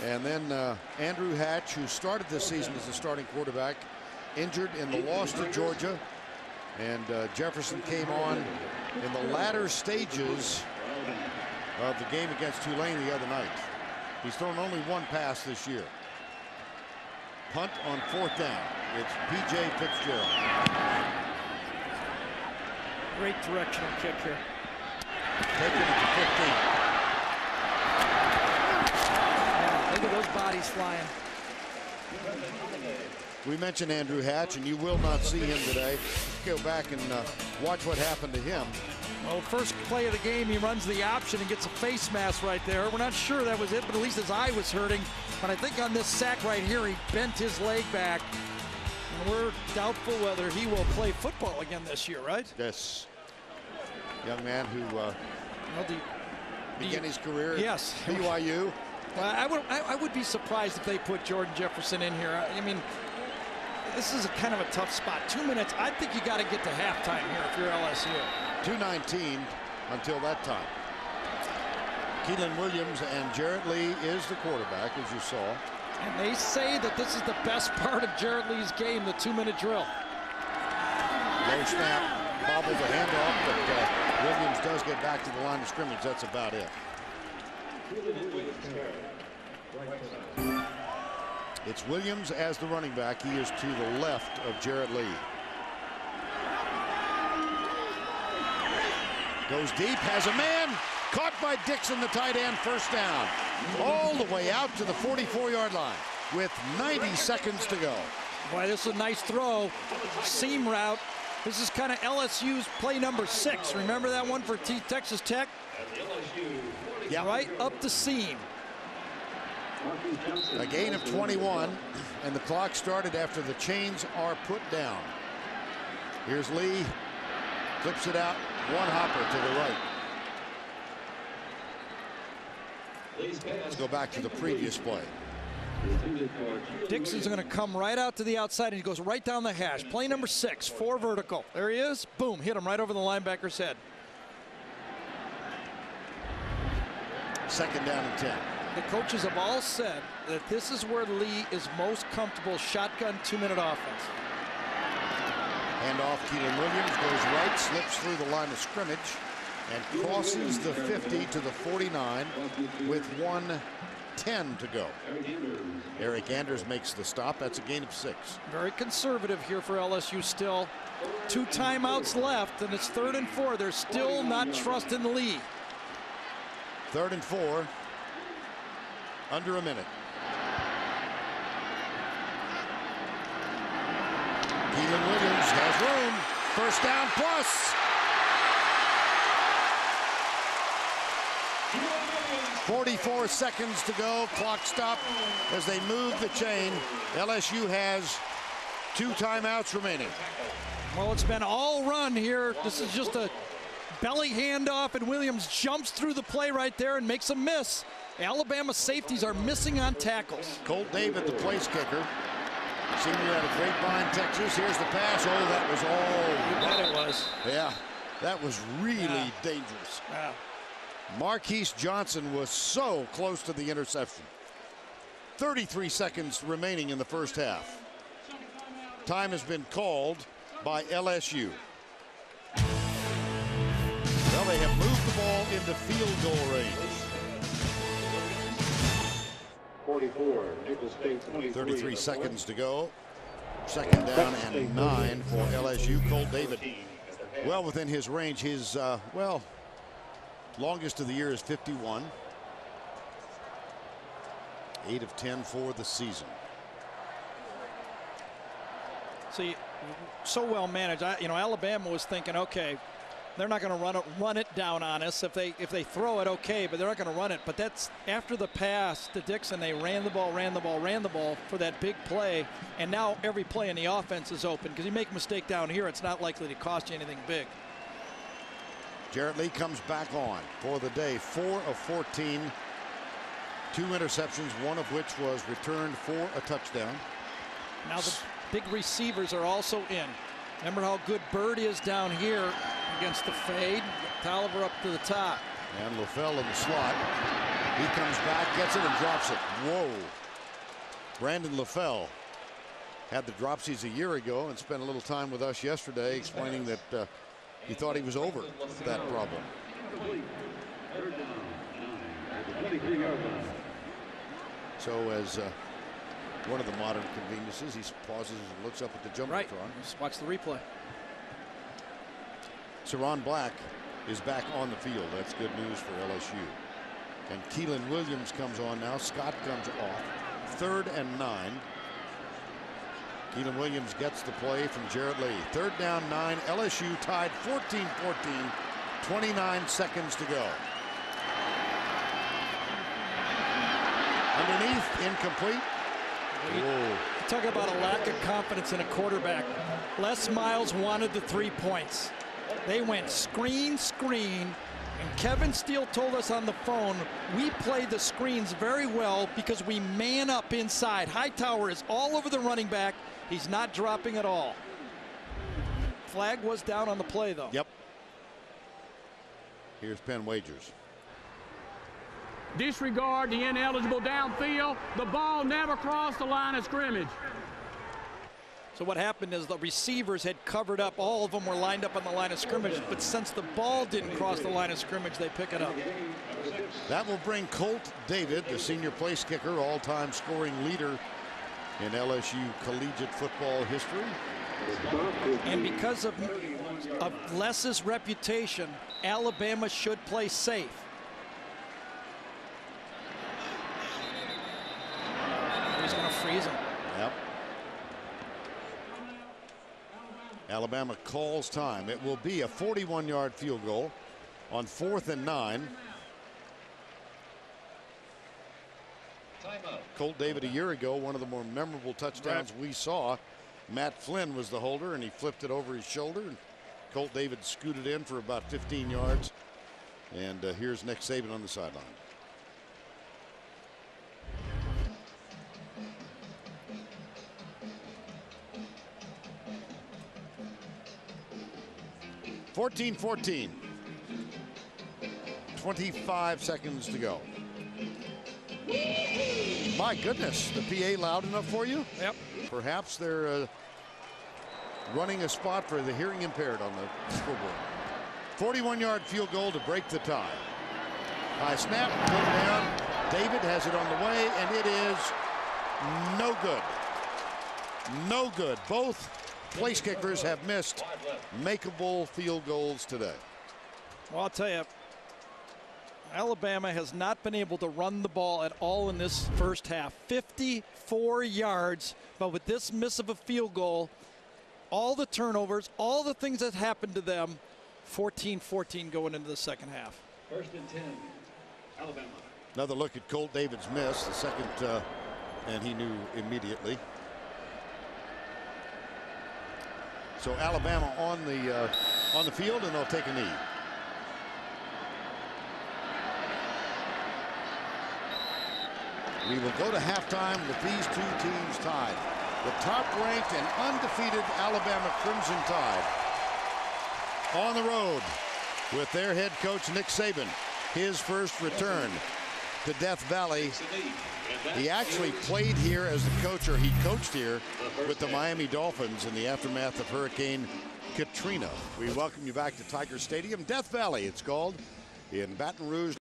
And then Andrew Hatch, who started this season as a starting quarterback, injured in the loss to Georgia. And Jefferson came on in the latter stages of the game against Tulane the other night. He's thrown only 1 pass this year. Punt on 4th down. It's P.J. Fitzgerald. Great directional kick here. Taking it to 15. Yeah, look at those bodies flying. We mentioned Andrew Hatch, and you will not see him today. Go back and watch what happened to him. Well, first play of the game, he runs the option and gets a face mask right there. We're not sure that was it, but at least his eye was hurting. But I think on this sack right here, he bent his leg back. And we're doubtful whether he will play football again this year, right? Yes. Young man who began his career at BYU. Well, I would be surprised if they put Jordan Jefferson in here. I mean, this is a kind of a tough spot. 2 minutes. I think you got to get to halftime here if you're LSU. 2:19 until that time. Keelan Williams and Jarrett Lee is the quarterback, as you saw. And they say that this is the best part of Jarrett Lee's game, the 2-minute drill. Low snap bobbles a handoff, but Williams does get back to the line of scrimmage. That's about it. It's Williams as the running back. He is to the left of Jarrett Lee. Goes deep, has a man. Caught by Dixon, the tight end, first down. All the way out to the 44-yard line with 90 seconds to go. Boy, this is a nice throw. Seam route. This is kind of LSU's play number 6. Remember that one for Texas Tech? Yeah. Right up the seam. A gain of 21, and the clock started after the chains are put down. Here's Lee. Clips it out. One hopper to the right. Let's go back to the previous play. Dixon's going to come right out to the outside, and he goes right down the hash. Play number 6, 4 vertical. There he is. Boom, hit him right over the linebacker's head. Second down and 10. The coaches have all said that this is where Lee is most comfortable, shotgun 2-minute offense. Hand off, Keelan Williams goes right, slips through the line of scrimmage, and crosses the 50 to the 49 with 1:10 to go. Eric Anders makes the stop. That's a gain of 6. Very conservative here for LSU still. 2 timeouts left, and it's 3rd and 4. They're still not trusting Lee. 3rd and 4. Under a minute. Keelan Williams has room. First down plus. 44 seconds to go. Clock stopped as they move the chain. LSU has 2 timeouts remaining. Well, it's been all run here. This is just a belly handoff, and Williams jumps through the play right there and makes a miss. Alabama safeties are missing on tackles. Colt David, the place kicker. Senior out of Grapevine, Texas. Here's the pass. Oh, that was all. You bet it was. Yeah, that was really dangerous. Yeah. Marquise Johnson was so close to the interception. 33 seconds remaining in the first half. Time has been called by LSU. Well, they have moved the ball into field goal range. 44, Nicholls State 23. 33 seconds to go. Second down and 9 for LSU. Colt David, well within his range. His, well, longest of the year is 51. 8 of 10 for the season. See, so well managed. Alabama was thinking, okay, they're not going to run it down on us. If they throw it, okay, but they're not going to run it. But that's after the pass to Dixon. They ran the ball for that big play, and now every play in the offense is open because you make a mistake down here, it's not likely to cost you anything big. Jarrett Lee comes back on for the day. 4 of 14, 2 interceptions, one of which was returned for a touchdown. Now the big receivers are also in. Remember how good Bird is down here against the fade. Tolliver up to the top. And LaFell in the slot. He comes back, gets it, and drops it. Whoa. Brandon LaFell had the dropsies a year ago and spent a little time with us yesterday explaining that he thought he was over that problem. So as one of the modern conveniences, he pauses and looks up at the jumbotron. Right. Just watch the replay. Saron Black is back on the field. That's good news for LSU. And Keelan Williams comes on now. Scott comes off. 3rd and 9. Keelan Williams gets the play from Jarrett Lee. 3rd down 9. LSU tied 14-14. 29 seconds to go. Underneath, incomplete. Whoa. Talk about a lack of confidence in a quarterback. Les Miles wanted the 3 points. They went screen, and Kevin Steele told us on the phone, we play the screens very well because we man up inside. Hightower is all over the running back. He's not dropping at all. Flag was down on the play, though. Yep. Here's Penn Wagers. Disregard the ineligible downfield. The ball never crossed the line of scrimmage. So what happened is the receivers had covered up. All of them were lined up on the line of scrimmage, but since the ball didn't cross the line of scrimmage, they pick it up. That will bring Colt David, the senior place kicker, all-time scoring leader in LSU collegiate football history. And because of Les's reputation, Alabama should play safe. He's going to freeze him. Yep. Alabama calls time. It will be a 41-yard field goal on 4th and 9. Colt David a year ago, one of the more memorable touchdowns we saw. Matt Flynn was the holder, and he flipped it over his shoulder. And Colt David scooted in for about 15 yards. And here's Nick Saban on the sideline. (14-14). 25 seconds to go. My goodness, the PA loud enough for you? Yep. Perhaps they're running a spot for the hearing impaired on the scoreboard. 41-yard field goal to break the tie. High snap, put down. David has it on the way, and it is no good. No good. Both place kickers have missed makeable field goals today. Well, I'll tell you, Alabama has not been able to run the ball at all in this first half. 54 yards, but with this miss of a field goal, all the turnovers, all the things that happened to them, 14-14 going into the second half. 1st and 10, Alabama. Another look at Colt David's miss, the second, and he knew immediately. So Alabama on the field, and they'll take a knee. We will go to halftime with these two teams tied. The top-ranked and undefeated Alabama Crimson Tide on the road with their head coach Nick Saban. His first return to Death Valley. He actually played here as the coach, or he coached here with the Miami Dolphins in the aftermath of Hurricane Katrina. We welcome you back to Tiger Stadium. Death Valley, it's called, in Baton Rouge.